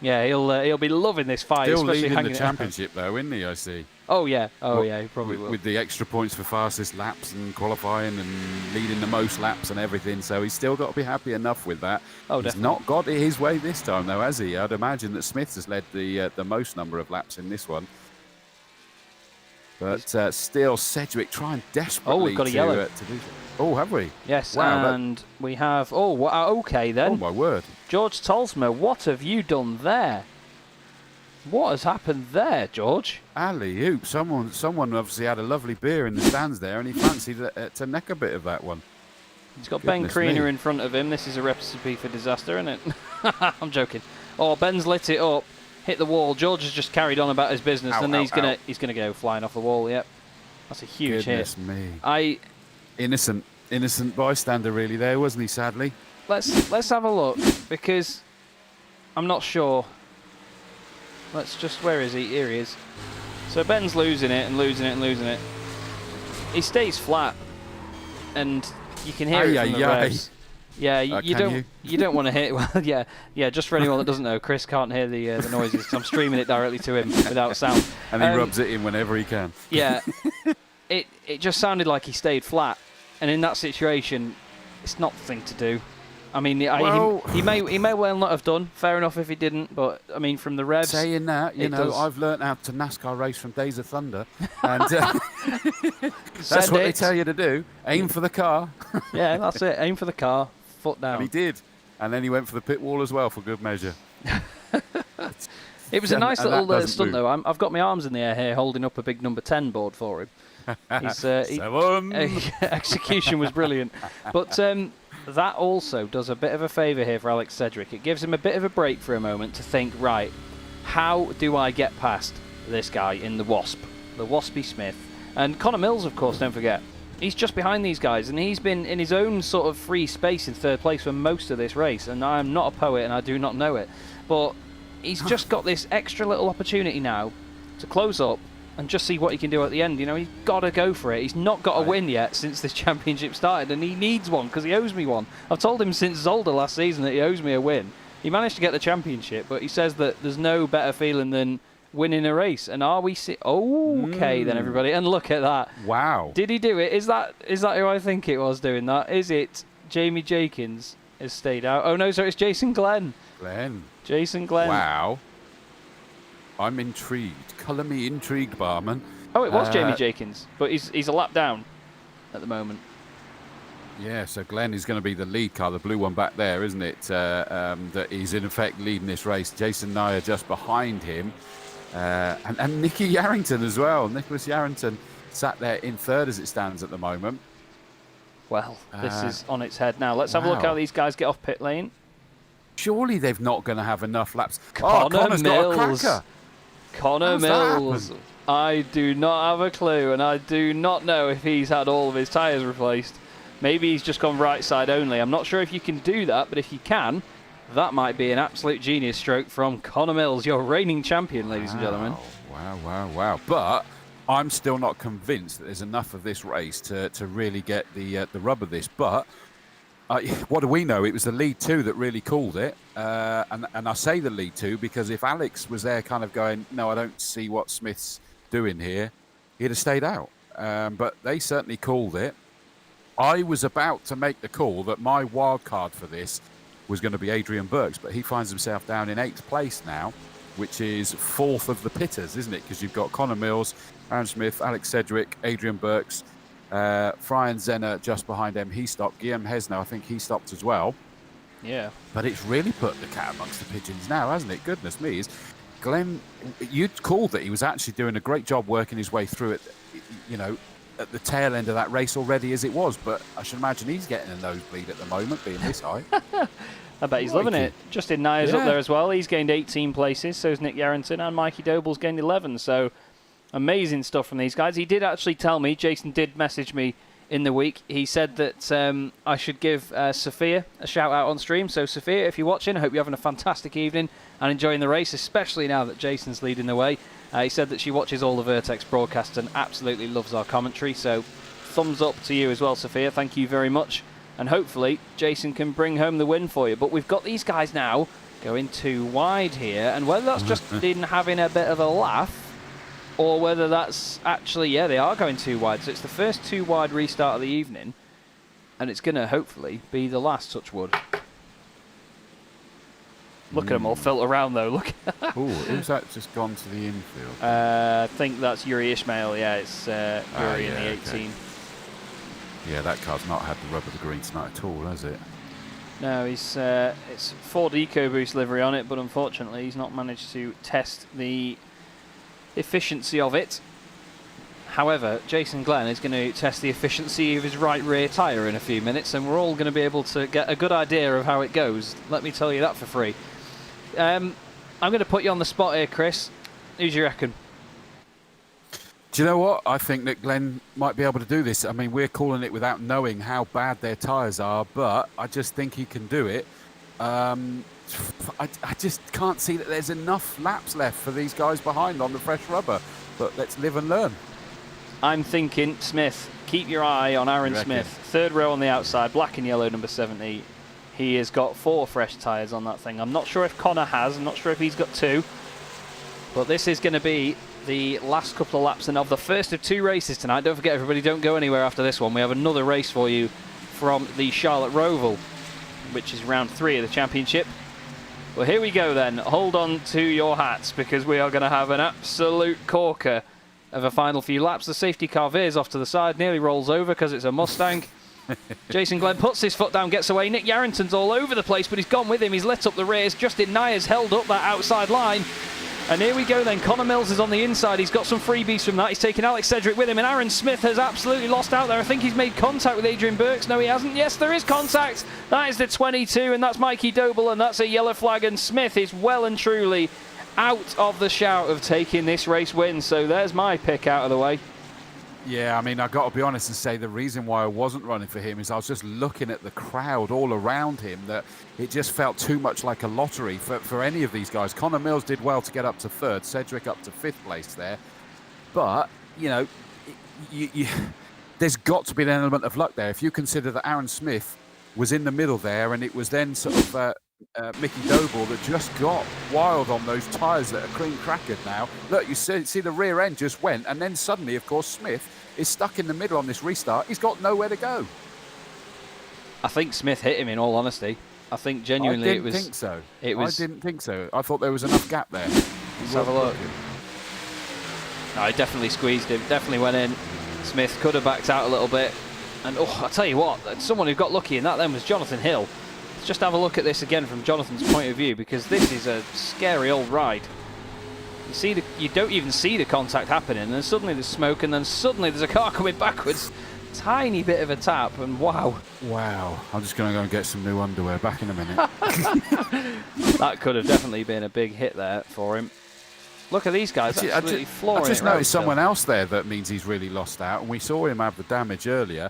yeah, he'll be loving this fight. Still especially leading the championship though, isn't he, I see? Oh yeah, he probably will. With the extra points for fastest laps and qualifying and leading the most laps and everything, so he's still got to be happy enough with that. Oh, he's definitely not got it his way this time though, has he? I'd imagine that Smith has led the most number of laps in this one. But still, Sedgwick trying desperately we've got a yellow. To do. Oh, have we? Yes, wow, and we have... Oh, okay then. Oh, my word. George Tolsma, what have you done there? What has happened there, George? Alley-oop. Someone obviously had a lovely beer in the stands there, and he fancied to neck a bit of that one. He's got Ben Kriener in front of him. This is a recipe for disaster, isn't it? I'm joking. Oh, Ben's lit it up. Hit the wall. George has just carried on about his business, and he's gonna go flying off the wall. Yep, that's a huge hit. Goodness me. Innocent bystander, really. There, wasn't he? Sadly. Let's have a look, because I'm not sure. Let's just. Where is he? Here he is. So Ben's losing it and losing it and losing it. He stays flat, and you can hear it from the revs. Yeah, you don't want to hit. Well, yeah. Just for anyone that doesn't know, Chris can't hear the noises because I'm streaming it directly to him without sound. And he rubs it in whenever he can. Yeah, it just sounded like he stayed flat, and in that situation, it's not the thing to do. I mean, he may well not have done. Fair enough if he didn't, but I mean, from the revs. Saying that, I've learnt how to NASCAR race from Days of Thunder, and that's what they tell you to do. Aim for the car. Yeah, that's it. Aim for the car. Foot down. And he did, and then he went for the pit wall as well for good measure. It was a nice little stunt, though. I've got my arms in the air here, holding up a big number 10 board for him. Execution was brilliant, but that also does a bit of a favour here for Alex Sedgwick. It gives him a bit of a break for a moment to think, right, how do I get past this guy in the Wasp, the Waspy Smith. And Connor Mills, of course, don't forget. He's just behind these guys, and he's been in his own sort of free space in third place for most of this race. And I'm not a poet, and I do not know it. But he's just got this extra little opportunity now to close up and just see what he can do at the end. You know, he's got to go for it. He's not got a win yet since this championship started, and he needs one because he owes me one. I've told him since Zolder last season that he owes me a win. He managed to get the championship, but he says that there's no better feeling than winning a race. And are we okay then, everybody? And look at that. Wow. Did he do it? Is that who I think it was doing that? Is it Jamie Jenkins has stayed out? Oh no, so it's Jason Glenn. Jason Glenn. Wow. I'm intrigued. Colour me intrigued, barman. Oh, it was Jamie Jenkins, but he's a lap down at the moment. Yeah, so Glenn is going to be the lead car, the blue one back there, isn't it? That he's in effect leading this race. Jason Nye just behind him. And Nicky Yarrington as well. Nicholas Yarrington sat there in third as it stands at the moment. Well, this is on its head now. Let's have a look how these guys get off pit lane. Surely they've not going to have enough laps. Connor's got a cracker. Connor Mills. I do not have a clue, and I do not know if he's had all of his tyres replaced. Maybe he's just gone right side only. I'm not sure if you can do that, but if you can, that might be an absolute genius stroke from Connor Mills, your reigning champion, ladies and gentlemen. Wow. But I'm still not convinced that there's enough of this race to really get the rub of this. But what do we know? It was the lead two that really called it. And I say the lead two because if Alex was there kind of going, no, I don't see what Smith's doing here, he'd have stayed out. But they certainly called it. I was about to make the call that my wild card for this was going to be Adrian Burks, but he finds himself down in 8th place now, which is 4th of the pitters, isn't it? Because you've got Connor Mills, Aaron Smith, Alex Sedgwick, Adrian Burks, Brian Zenner just behind him. He stopped. Guillaume Hesner, I think he stopped as well. Yeah. But it's really put the cat amongst the pigeons now, hasn't it? Goodness me. Glenn, you'd called that he was actually doing a great job working his way through it, at the tail end of that race already as it was, but I should imagine he's getting a nosebleed at the moment, being this high. I bet he's loving it. Justin Nyers up there as well. He's gained 18 places, so is Nick Yarrington, and Mikey Doble's gained 11, so amazing stuff from these guys. He did actually tell me, Jason did message me in the week, he said that I should give Sophia a shout out on stream. So Sophia, if you're watching, I hope you're having a fantastic evening and enjoying the race, especially now that Jason's leading the way. He said that she watches all the Vertex broadcasts and absolutely loves our commentary. So thumbs up to you as well, Sophia. Thank you very much. And hopefully Jason can bring home the win for you. But we've got these guys now going too wide here. And whether that's just in having a bit of a laugh or whether that's actually, they are going too wide. So it's the first too wide restart of the evening. And it's going to hopefully be the last, touch wood. Look at them all filter around, though. Look. Oh, who's that just gone to the infield? I think that's Yuri Ishmael. Yeah, it's Yuri in the 18. Okay. Yeah, that car's not had the rub of the green tonight at all, has it? No, it's Ford EcoBoost livery on it, but unfortunately he's not managed to test the efficiency of it. However, Jason Glenn is going to test the efficiency of his right rear tyre in a few minutes, and we're all going to be able to get a good idea of how it goes. Let me tell you that for free. I'm going to put you on the spot here, Chris. Who do you reckon? Do you know what? I think that Glenn might be able to do this. I mean, we're calling it without knowing how bad their tyres are, but I just think he can do it. I just can't see that there's enough laps left for these guys behind on the fresh rubber. But let's live and learn. I'm thinking Smith. Keep your eye on Aaron Smith. Third row on the outside, black and yellow, number 70. He has got 4 fresh tyres on that thing. I'm not sure if Connor has. I'm not sure if he's got 2. But this is going to be the last couple of laps and of the first of 2 races tonight. Don't forget, everybody, don't go anywhere after this one. We have another race for you from the Charlotte Roval, which is round 3 of the championship. Well, here we go then. Hold on to your hats because we are going to have an absolute corker of a final few laps. The safety car veers off to the side, nearly rolls over because it's a Mustang. Jason Glenn puts his foot down, gets away. Nick Yarrington's all over the place, but he's gone with him. He's lit up the rears. Justin Nyers held up that outside line. And here we go then. Connor Mills is on the inside. He's got some freebies from that. He's taken Alex Sedgwick with him. And Aaron Smith has absolutely lost out there. I think he's made contact with Adrian Burks. No, he hasn't. Yes, there is contact. That is the 22, and that's Mikey Doble, and that's a yellow flag. And Smith is well and truly out of the shout of taking this race win. So there's my pick out of the way. Yeah, I mean, I've got to be honest and say the reason why I wasn't running for him is I was just looking at the crowd all around him, that it just felt too much like a lottery for any of these guys. Connor Mills did well to get up to third, Cedric up to fifth place there. But, you know, there's got to be an element of luck there. If you consider that Aaron Smith was in the middle there, and it was then sort of Mickey Doble that just got wild on those tyres that are clean crackered now. Look, you see the rear end just went, and then suddenly, of course, Smith is stuck in the middle on this restart. He's got nowhere to go. I think Smith hit him, in all honesty. I think genuinely it was... I didn't think so. I didn't think so. I thought there was enough gap there. Let's have a look. No, he definitely squeezed him, definitely went in. Smith could have backed out a little bit. And, oh, I'll tell you what, someone who got lucky in that then was Jonathan Hill. Let's just have a look at this again from Jonathan's point of view, because this is a scary old ride. You don't even see the contact happening, and then suddenly there's smoke, and then suddenly there's a car coming backwards. Tiny bit of a tap, and wow. Wow. I'm just going to go and get some new underwear. Back in a minute. That could have definitely been a big hit there for him. Look at these guys, absolutely flooring. I just noticed someone else there that means he's really lost out, and we saw him have the damage earlier.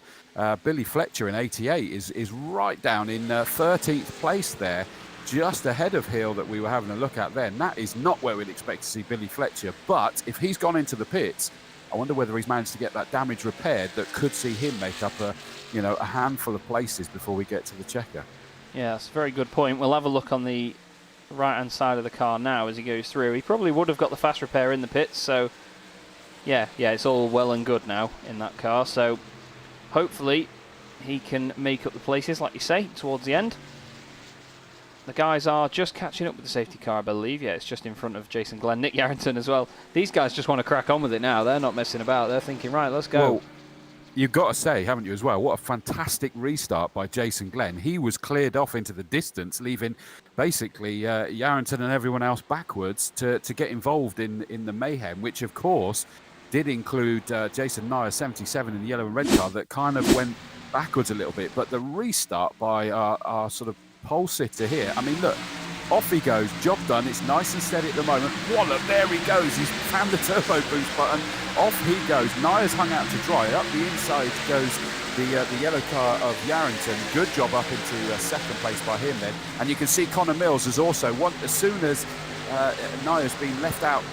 Billy Fletcher in 88 is right down in 13th place there, just ahead of Hill that we were having a look at then. That is not where we'd expect to see Billy Fletcher, but if he's gone into the pits, I wonder whether he's managed to get that damage repaired that could see him make up a handful of places before we get to the checker. Yeah, that's a very good point. We'll have a look on the right-hand side of the car now as he goes through. He probably would have got the fast repair in the pits, so yeah, it's all well and good now in that car. So hopefully he can make up the places, like you say, towards the end. The guys are just catching up with the safety car, I believe. Yeah, it's just in front of Jason Glenn, Nick Yarrington as well. These guys just want to crack on with it now. They're not messing about. They're thinking, right, let's go. Well, you've got to say, haven't you, as well, what a fantastic restart by Jason Glenn. He was cleared off into the distance, leaving basically Yarrington and everyone else backwards to get involved in the mayhem, which, of course, did include Jason Nyer, 77 in the yellow and red car, that kind of went backwards a little bit. But the restart by our sort of pole sitter here, I mean, look, off he goes, job done, it's nice and steady at the moment. Wallop, there he goes, he's found the turbo boost button, off he goes. Nyer's hung out to dry, up the inside goes the yellow car of Yarrington. Good job up into second place by him then. And you can see Connor Mills has also, as soon as Nyer's been left out,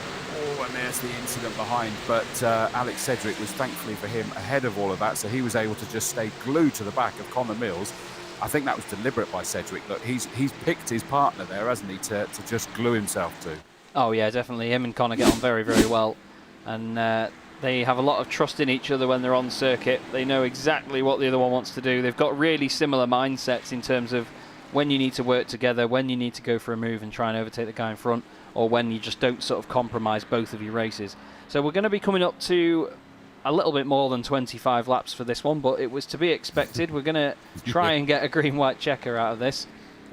and there's the incident behind, but Alex Cedric was, thankfully for him, ahead of all of that, so he was able to just stay glued to the back of Connor Mills. I think that was deliberate by Cedric. Look, he's picked his partner there, hasn't he, to just glue himself to. Oh yeah, definitely. Him and Connor get on very, very well, and they have a lot of trust in each other when they're on circuit. They know exactly what the other one wants to do. They've got really similar mindsets in terms of when you need to work together, when you need to go for a move and try and overtake the guy in front, or when you just don't sort of compromise both of your races. So we're going to be coming up to a little bit more than 25 laps for this one, but it was to be expected. We're going to try and get a green-white checker out of this.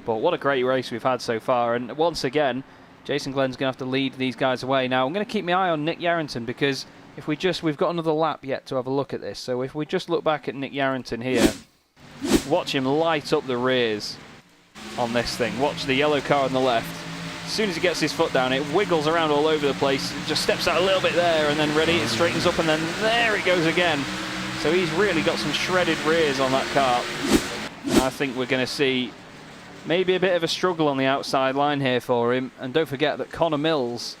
But what a great race we've had so far. And once again, Jason Glenn's going to have to lead these guys away. Now, I'm going to keep my eye on Nick Yarrington, because if we've got another lap yet to have a look at this. So if we just look back at Nick Yarrington here, watch him light up the rears on this thing. Watch the yellow car on the left. As soon as he gets his foot down, it wiggles around all over the place, just steps out a little bit there, and then ready, it straightens up, and then there it goes again. So he's really got some shredded rears on that car. And I think we're going to see maybe a bit of a struggle on the outside line here for him. And don't forget that Connor Mills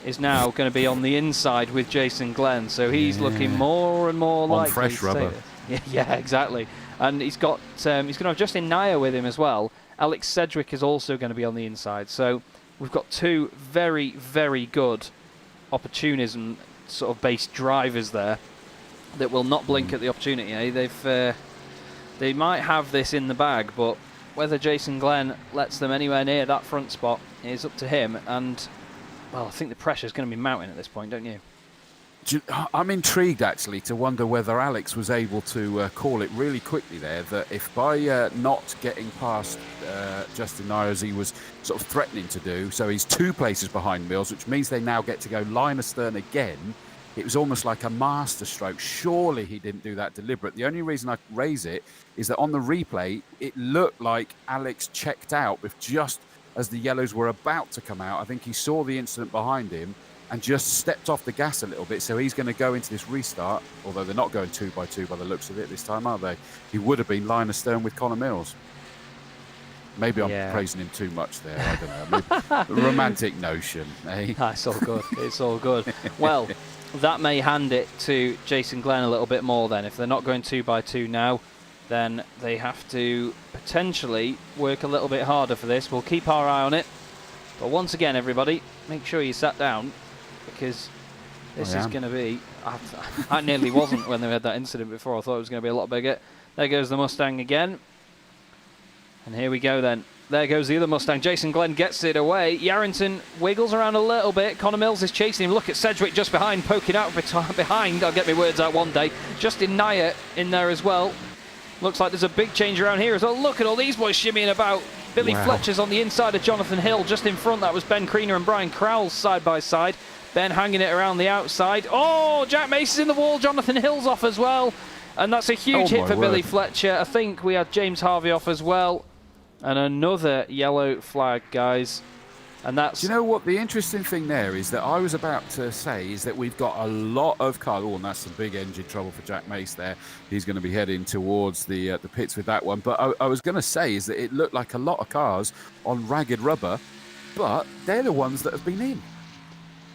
is now going to be on the inside with Jason Glenn, so he's looking more and more likely fresh rubber. Yeah, exactly. And he's got he's going to have Justin Nyer with him as well. Alex Cedric is also going to be on the inside. So we've got two very, very good opportunism sort of based drivers there that will not blink at the opportunity. They might have this in the bag, but whether Jason Glenn lets them anywhere near that front spot is up to him. And well, I think the pressure's going to be mounting at this point, don't you? I'm intrigued, actually, to wonder whether Alex was able to call it really quickly there, that if by not getting past Justin Nyer as he was sort of threatening to do, so he's 2 places behind Mills, which means they now get to go line astern again. It was almost like a masterstroke. Surely he didn't do that deliberate. The only reason I raise it is that on the replay, it looked like Alex checked out with just as the yellows were about to come out. I think he saw the incident behind him and just stepped off the gas a little bit. So he's going to go into this restart, although they're not going 2 by 2 by the looks of it this time, are they? He would have been line astern with Connor Mills. Maybe I'm praising him too much there. I don't know. Maybe romantic notion, eh? It's all good. It's all good. Well, that may hand it to Jason Glenn a little bit more then. If they're not going 2 by 2 now, then they have to potentially work a little bit harder for this. We'll keep our eye on it. But once again, everybody, make sure you sat down, because this is going to be... I nearly wasn't when they had that incident before. I thought it was going to be a lot bigger. There goes the Mustang again. And here we go then. There goes the other Mustang. Jason Glenn gets it away. Yarrington wiggles around a little bit. Connor Mills is chasing him. Look at Sedgwick just behind, poking out behind. I'll get my words out one day. Justin Nyer in there as well. Looks like there's a big change around here as well. Look at all these boys shimmying about. Billy Fletcher's on the inside of Jonathan Hill. Just in front, that was Ben Kriener and Brian Crowell side by side. Ben hanging it around the outside. Oh, Jack Mace is in the wall. Jonathan Hill's off as well. And that's a huge hit for Billy Fletcher. I think we had James Harvey off as well. And another yellow flag, guys. And that's... Do you know what the interesting thing there is that I was about to say is that we've got a lot of cars. Oh, and that's some big engine trouble for Jack Mace there. He's going to be heading towards the pits with that one. But I was going to say is that it looked like a lot of cars on ragged rubber, but they're the ones that have been in.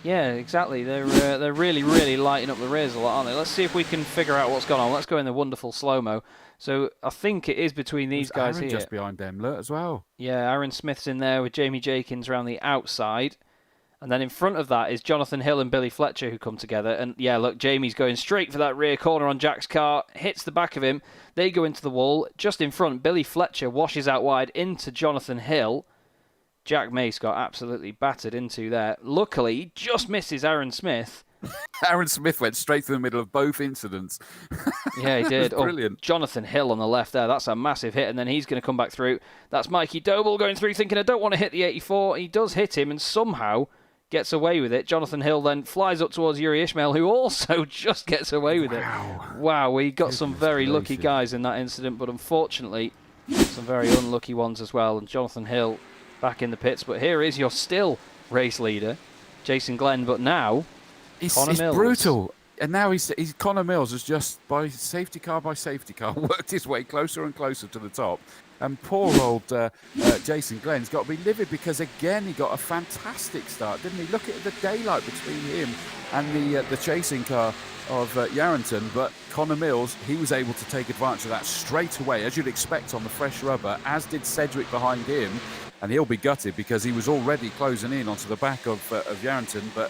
Yeah, exactly. They're really, really lighting up the rears a lot, aren't they? Let's see if we can figure out what's gone on. Let's go in the wonderful slow-mo. So I think it is between these guys Aaron here. Just behind them, look, as well. Yeah, Aaron Smith's in there with Jamie Jenkins around the outside. And then in front of that is Jonathan Hill and Billy Fletcher who come together. And yeah, look, Jamie's going straight for that rear corner on Jack's car. Hits the back of him. They go into the wall. Just in front, Billy Fletcher washes out wide into Jonathan Hill. Jack Mace got absolutely battered into there. Luckily, he just misses Aaron Smith. Aaron Smith went straight through the middle of both incidents. Yeah, he did. Brilliant. Jonathan Hill on the left there. That's a massive hit, and then he's going to come back through. That's Mikey Doble going through, thinking, I don't want to hit the 84. He does hit him, and somehow gets away with it. Jonathan Hill then flies up towards Yuri Ishmael, who also just gets away with it. Wow, we got some very lucky guys in that incident, but unfortunately, some very unlucky ones as well. And Jonathan Hill back in the pits. But here is your still race leader, Jason Glenn, but now... It's brutal. And now he's Connor Mills has just, by safety car, worked his way closer and closer to the top. And poor old Jason Glenn's got to be livid because, again, he got a fantastic start, didn't he? Look at the daylight between him and the chasing car of Yarrington. But Connor Mills, he was able to take advantage of that straight away, as you'd expect on the fresh rubber, as did Sedgwick behind him. And he'll be gutted because he was already closing in onto the back of Yarrington, but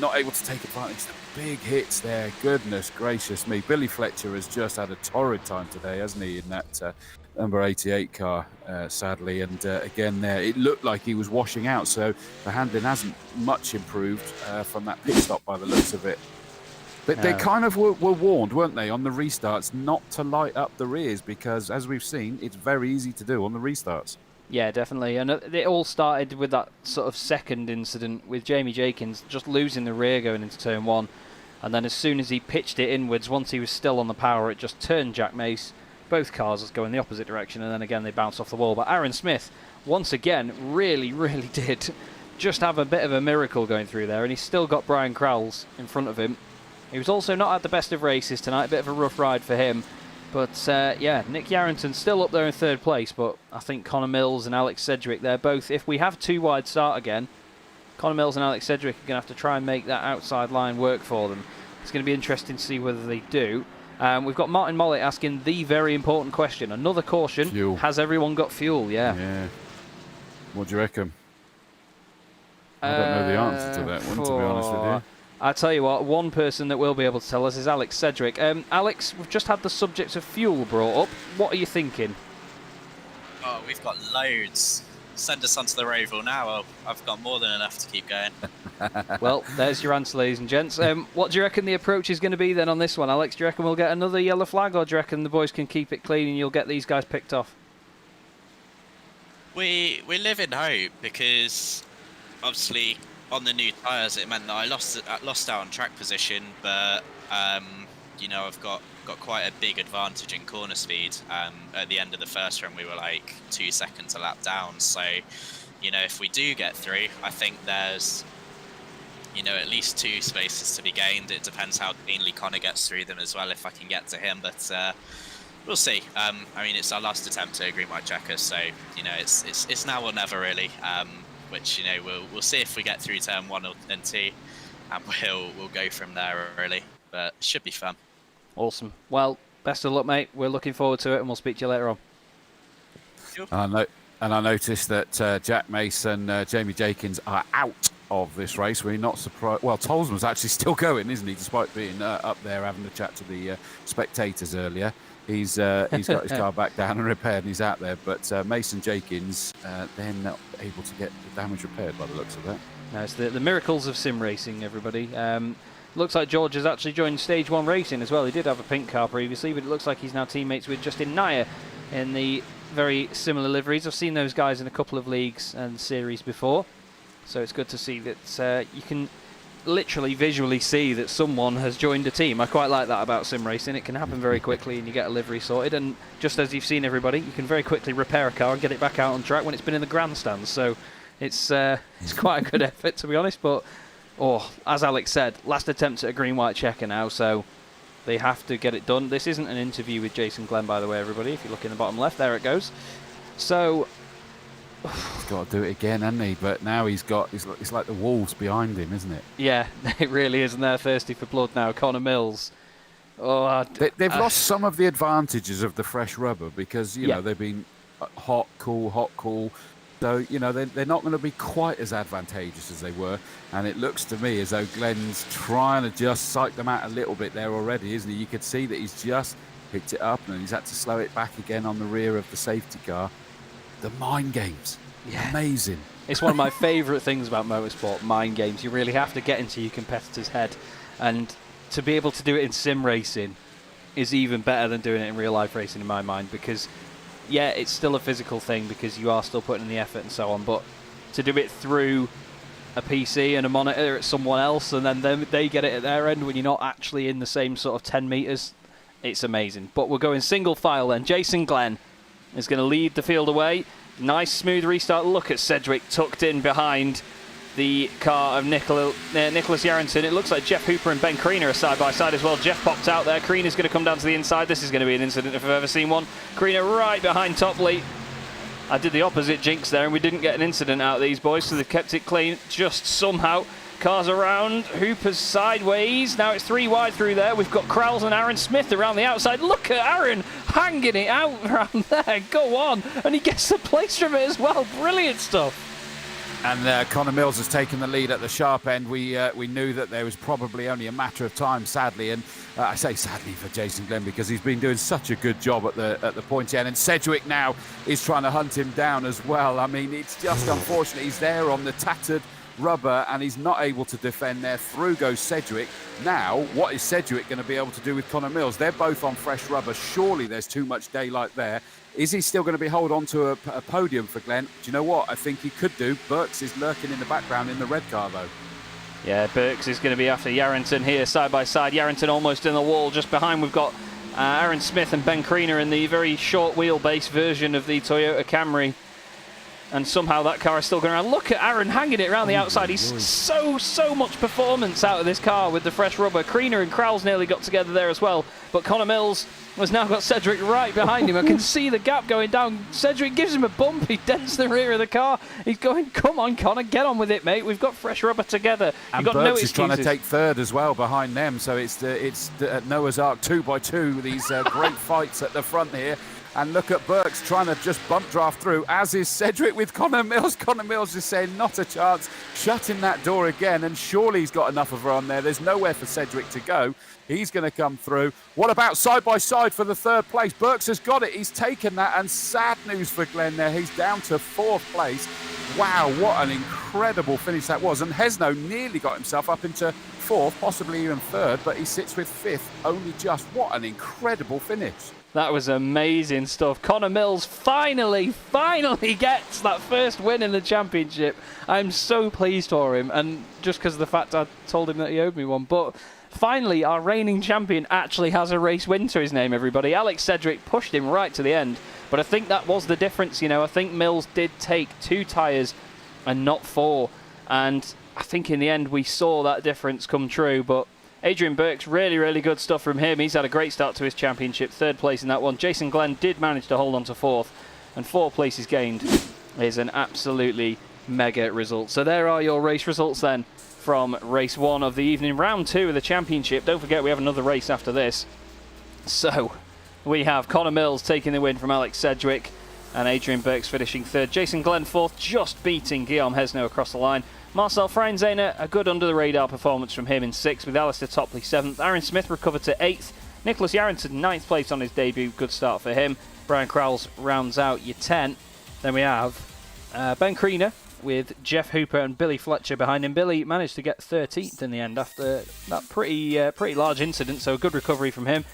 not able to take advantage of the big hits there. Goodness gracious me. Billy Fletcher has just had a torrid time today, hasn't he, in that number 88 car, sadly. And again there, it looked like he was washing out, so the handling hasn't much improved from that pit stop by the looks of it. But they kind of were warned, weren't they, on the restarts not to light up the rears because, as we've seen, it's very easy to do on the restarts. Yeah, definitely. And it all started with that sort of second incident with Jamie Jenkins just losing the rear going into turn one. And then as soon as he pitched it inwards, once he was still on the power, it just turned Jack Mace. Both cars go in the opposite direction, and then again they bounce off the wall. But Aaron Smith, once again, really, really did just have a bit of a miracle going through there. And he's still got Brian Crowell in front of him. He was also not at the best of races tonight. A bit of a rough ride for him. But, yeah, Nick Yarrington still up there in third place, but I think Connor Mills and Alex Sedgwick, they're both, if we have two wide start again, Connor Mills and Alex Sedgwick are going to have to try and make that outside line work for them. It's going to be interesting to see whether they do. We've got Martin Mollett asking the very important question. Another caution. Fuel. Has everyone got fuel? Yeah. What do you reckon? I don't know the answer to that one, to be honest with you. I tell you what, one person that will be able to tell us is Alex Sedgwick. Alex, we've just had the subject of fuel brought up. What are you thinking? Oh, we've got loads. Send us onto the Roval now. I've got more than enough to keep going. Well, there's your answer, ladies and gents. What do you reckon the approach is going to be then on this one, Alex? Do you reckon we'll get another yellow flag, or do you reckon the boys can keep it clean and you'll get these guys picked off? We live in hope because, obviously, on the new tyres, it meant that I lost out on track position, but you know, I've got quite a big advantage in corner speed. At the end of the first run, we were like 2 seconds a lap down, so if we do get through, I think there's, at least 2 spaces to be gained. It depends how cleanly Connor gets through them as well, if I can get to him. But we'll see. It's our last attempt to a green white checker, so it's now or never really. Which we'll see if we get through turn 1 and 2, and we'll go from there really. But it should be fun. Awesome. Well, best of luck, mate. We're looking forward to it, and we'll speak to you later on. Sure. And I noticed that Jack Mason, Jamie Jenkins are out of this race. We're not surprised. Well, Tolsman's actually still going, isn't he? Despite being up there having a chat to the spectators earlier, he's got his car back down and repaired, and he's out there. But Mason Jenkins, they're not able to get the damage repaired by the looks of that. No, it's the miracles of sim racing, everybody. Looks like George has actually joined Stage 1 Racing as well. He did have a pink car previously, but it looks like he's now teammates with Justin Nair in the very similar liveries. I've seen those guys in a couple of leagues and series before, so it's good to see that you can literally visually see that someone has joined a team. I quite like that about sim racing. It can happen very quickly and you get a livery sorted, and just as you've seen, everybody, you can very quickly repair a car and get it back out on track when it's been in the grandstands. So it's quite a good effort, to be honest. But as Alex said, last attempt at a green white checker now, so they have to get it done. This isn't an interview with Jason Glenn, by the way, everybody. If you look in the bottom left, there it goes. So he's got to do it again, hasn't he? But now it's like the walls behind him, isn't it? Yeah, it really is, and they're thirsty for blood now. Connor Mills. They've lost some of the advantages of the fresh rubber because they've been hot, cool. So they're not going to be quite as advantageous as they were, and it looks to me as though Glenn's trying to just psych them out a little bit there already, isn't he? You could see that he's just picked it up and he's had to slow it back again on the rear of the safety car. The mind games, amazing. It's one of my favourite things about motorsport, mind games. You really have to get into your competitor's head, and to be able to do it in sim racing is even better than doing it in real life racing in my mind, because it's still a physical thing because you are still putting in the effort and so on, but to do it through a PC and a monitor at someone else and then they get it at their end when you're not actually in the same sort of 10 metres, it's amazing. But we're going single file then. Jason Glenn is going to lead the field away. Nice smooth restart. Look at Sedgwick tucked in behind the car of Nicholas Yarrington. It looks like Jeff Hooper and Ben Kriener are side by side as well. Jeff popped out there. Kriener's going to come down to the inside. This is going to be an incident if I've ever seen one. Kriener right behind Topley. I did the opposite jinx there and we didn't get an incident out of these boys, so they've kept it clean just somehow. Cars around. Hooper's sideways. Now it's 3 wide through there. We've got Krauls and Aaron Smith around the outside. Look at Aaron hanging it out around there. Go on. And he gets the place from it as well. Brilliant stuff. And Connor Mills has taken the lead at the sharp end. We knew that there was probably only a matter of time, sadly, and I say sadly for Jason Glenn because he's been doing such a good job at the pointy end. And Sedgwick now is trying to hunt him down as well. I mean, it's just unfortunate. He's there on the tattered rubber and he's not able to defend there. Through goes Sedgwick. Now, what is Sedgwick going to be able to do with Connor Mills? They're both on fresh rubber. Surely there's too much daylight there. Is he still going to be hold on to a podium for Glenn? Do you know what? I think he could do. Burks is lurking in the background in the red car, though. Yeah, Burks is going to be after Yarrington here, side by side. Yarrington almost in the wall. Just behind, we've got Aaron Smith and Ben Kriener in the very short wheelbase version of the Toyota Camry. And somehow that car is still going around. Look at Aaron hanging it around the outside. He's so much performance out of this car with the fresh rubber. Kriener and Krauls nearly got together there as well. But Connor Mills has now got Sedgwick right behind him. I can see the gap going down. Sedgwick gives him a bump. He dents the rear of the car. He's going, come on, Connor, get on with it, mate. We've got fresh rubber together. And got Burks no excuses. is trying to take third as well behind them. So it's the Noah's Ark 2x2. These great fights at the front here. And look at Burks trying to just bump draft through, as is Sedgwick with Connor Mills. Connor Mills is saying, not a chance, shutting that door again, and surely he's got enough of her on there. There's nowhere for Sedgwick to go. He's going to come through. What about side by side for the third place? Burks has got it. He's taken that, and sad news for Glenn there. He's down to fourth place. Wow, what an incredible finish that was. And Hesno nearly got himself up into fourth, possibly even third, but he sits with fifth, only just. What an incredible finish. That was amazing stuff. Connor Mills finally gets that first win in the championship. I'm so pleased for him, and just because of the fact I told him that he owed me one. But finally, our reigning champion actually has a race win to his name, everybody. Alex Sedgwick pushed him right to the end, but I think that was the difference. I think Mills did take 2 tyres and not 4. And I think in the end we saw that difference come true, but Adrian Burke's really, really good stuff from him. He's had a great start to his championship, 3rd place in that one. Jason Glenn did manage to hold on to 4th, and 4 places gained is an absolutely mega result. So there are your race results then from race 1 of the evening. Round 2 of the championship. Don't forget we have another race after this. So we have Connor Mills taking the win from Alex Sedgwick, and Adrian Burke's finishing 3rd. Jason Glenn 4th, just beating Guillaume Hesno across the line. Marcel Freinzehner, a good under-the-radar performance from him in 6th, with Alistair Topley 7th. Aaron Smith recovered to 8th. Nicholas Yarrington 9th place on his debut, good start for him. Brian Crowles rounds out your 10. Then we have Ben Kriener with Jeff Hooper and Billy Fletcher behind him. Billy managed to get 13th in the end after that pretty large incident, so a good recovery from him.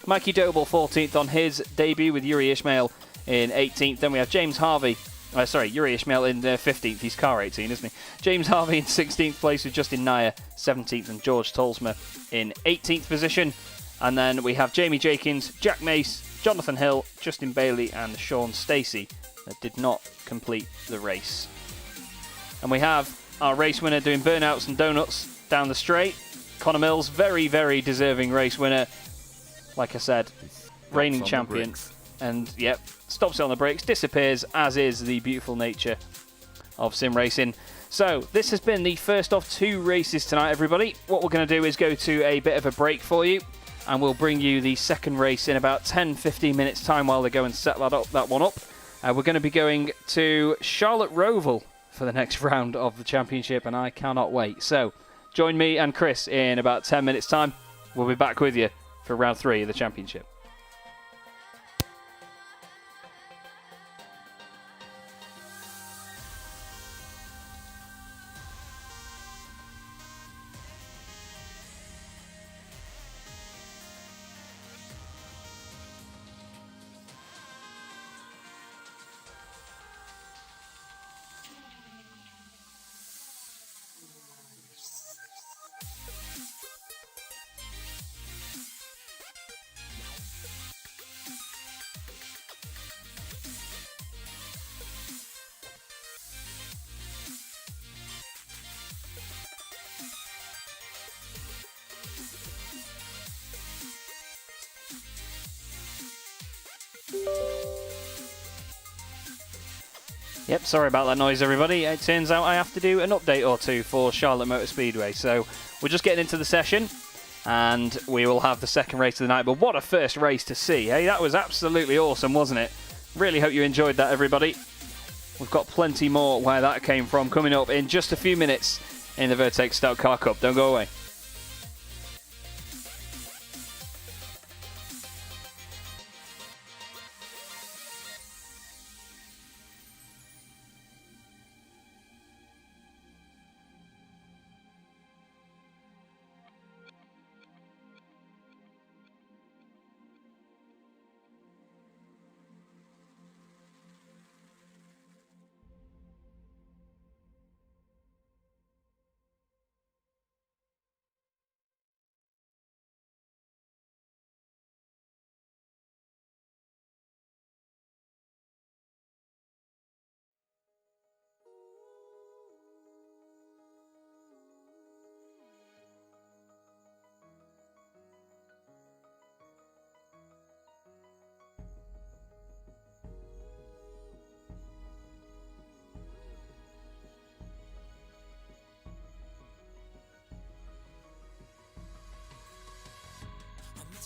Mikey Doble 14th on his debut with Yuri Ishmael in 18th. Then we have James Harvey. Yuri Ishmael in 15th. He's car 18, isn't he? James Harvey in 16th place with Justin Nair 17th, and George Tolsma in 18th position. And then we have Jamie Jakins, Jack Mace, Jonathan Hill, Justin Bailey and Sean Stacey that did not complete the race. And we have our race winner doing burnouts and donuts down the straight. Connor Mills, very, very deserving race winner. Like I said, reigning champion. And, yep, stops it on the brakes, disappears, as is the beautiful nature of sim racing. So, this has been the first of 2 races tonight, everybody. What we're going to do is go to a bit of a break for you, and we'll bring you the second race in about 10-15 minutes' time while they go and set that one up. We're going to be going to Charlotte Roval for the next round of the championship, and I cannot wait. So, join me and Chris in about 10 minutes' time. We'll be back with you for round 3 of the championship. Yep, sorry about that noise, everybody. It turns out I have to do an update or 2 for Charlotte Motor Speedway. So we're just getting into the session, and we will have the second race of the night. But what a first race to see, hey? That was absolutely awesome, wasn't it? Really hope you enjoyed that, everybody. We've got plenty more where that came from coming up in just a few minutes in the Vertex Stock Car Cup. Don't go away.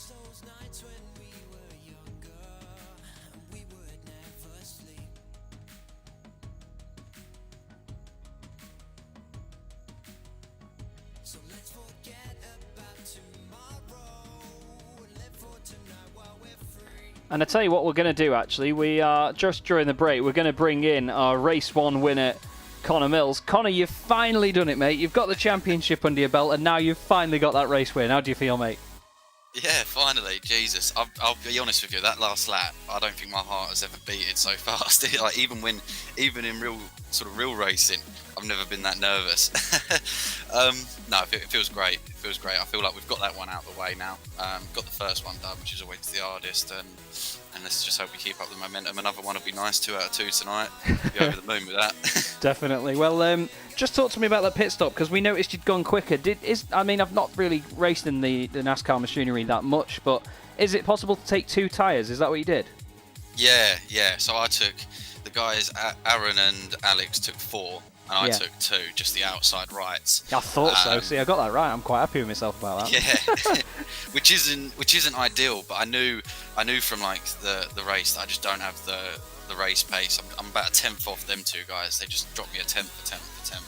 Those nights when we were younger, we would never sleep. So let's forget about tomorrow and live for tonight while we're free. And I tell you what we're going to do, actually. We are, just during the break, we're going to bring in our race 1 winner, Connor Mills. Connor, you've finally done it, mate. You've got the championship under your belt, and now you've finally got that race win. How do you feel, mate? Yeah, finally, Jesus. I'll be honest with you, that last lap, I don't think my heart has ever beaten so fast. Like even in real racing, I've never been that nervous. No, it feels great. It feels great. I feel like we've got that one out of the way now. Got the first one done, which is always the hardest, and let's just hope we keep up the momentum. Another one would be nice, 2 out of 2 tonight. Be over the moon with that. Definitely. Well, just talk to me about that pit stop, because we noticed you'd gone quicker. I've not really raced in the NASCAR machinery that much, but is it possible to take 2 tyres? Is that what you did? Yeah. So I took, the guys, Aaron and Alex took 4, and I took 2, just the outside rights. I thought so. See, I got that right. I'm quite happy with myself about that. Yeah, which isn't ideal, but I knew from like the race that I just don't have the race pace. I'm about a tenth off them 2 guys. They just dropped me a tenth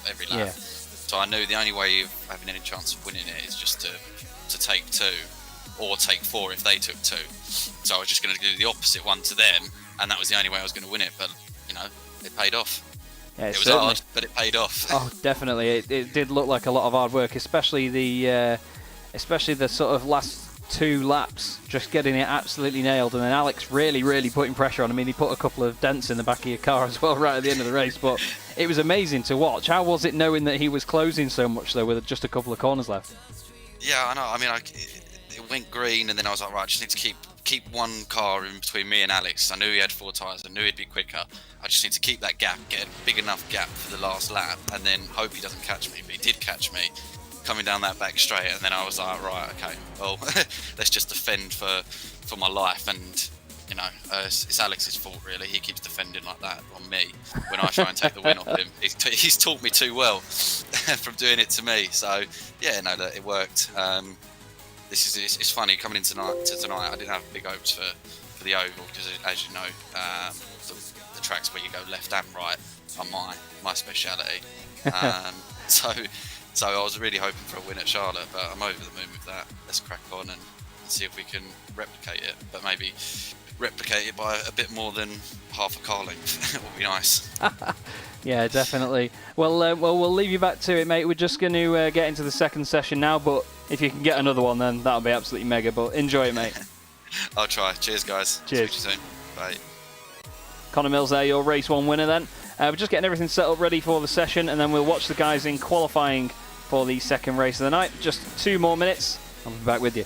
every lap. Yeah. So I knew the only way of having any chance of winning it is just to take 2. Or take 4 if they took 2. So I was just going to do the opposite one to them, and that was the only way I was going to win it. But it paid off. Yeah, it was hard, but it paid off. Oh, definitely. It did look like a lot of hard work, especially the sort of last 2 laps, just getting it absolutely nailed. And then Alex really putting pressure on. I mean, he put a couple of dents in the back of your car as well right at the end of the race. But it was amazing to watch. How was it knowing that he was closing so much though, with just a couple of corners left? Yeah, I know. I mean, it went green, and then I was like, right, I just need to keep 1 car in between me and Alex. I knew he had 4 tyres. I knew he'd be quicker. I just need to keep that gap, get a big enough gap for the last lap, and then hope he doesn't catch me. But he did catch me coming down that back straight, and then I was like, right, okay, well, let's just defend for my life. And it's Alex's fault really. He keeps defending like that on me when I try and take the win off him. He's taught me too well from doing it to me. So yeah, no, it worked. It's funny coming in tonight. I didn't have big hopes for the oval, because as you know, the tracks where you go left and right are my speciality. So I was really hoping for a win at Charlotte, but I'm over the moon with that. Let's crack on and see if we can replicate it, but maybe replicate it by a bit more than half a car length. It would be nice. Yeah, definitely. Well, we'll leave you back to it, mate. We're just going to get into the second session now, but if you can get another one, then that'll be absolutely mega. But enjoy it, mate. I'll try. Cheers, guys. Cheers. Speak to you soon. Bye. Connor Mills there, your race 1 winner then. We're just getting everything set up ready for the session, and then we'll watch the guys in qualifying for the second race of the night. Just 2 more minutes. I'll be back with you.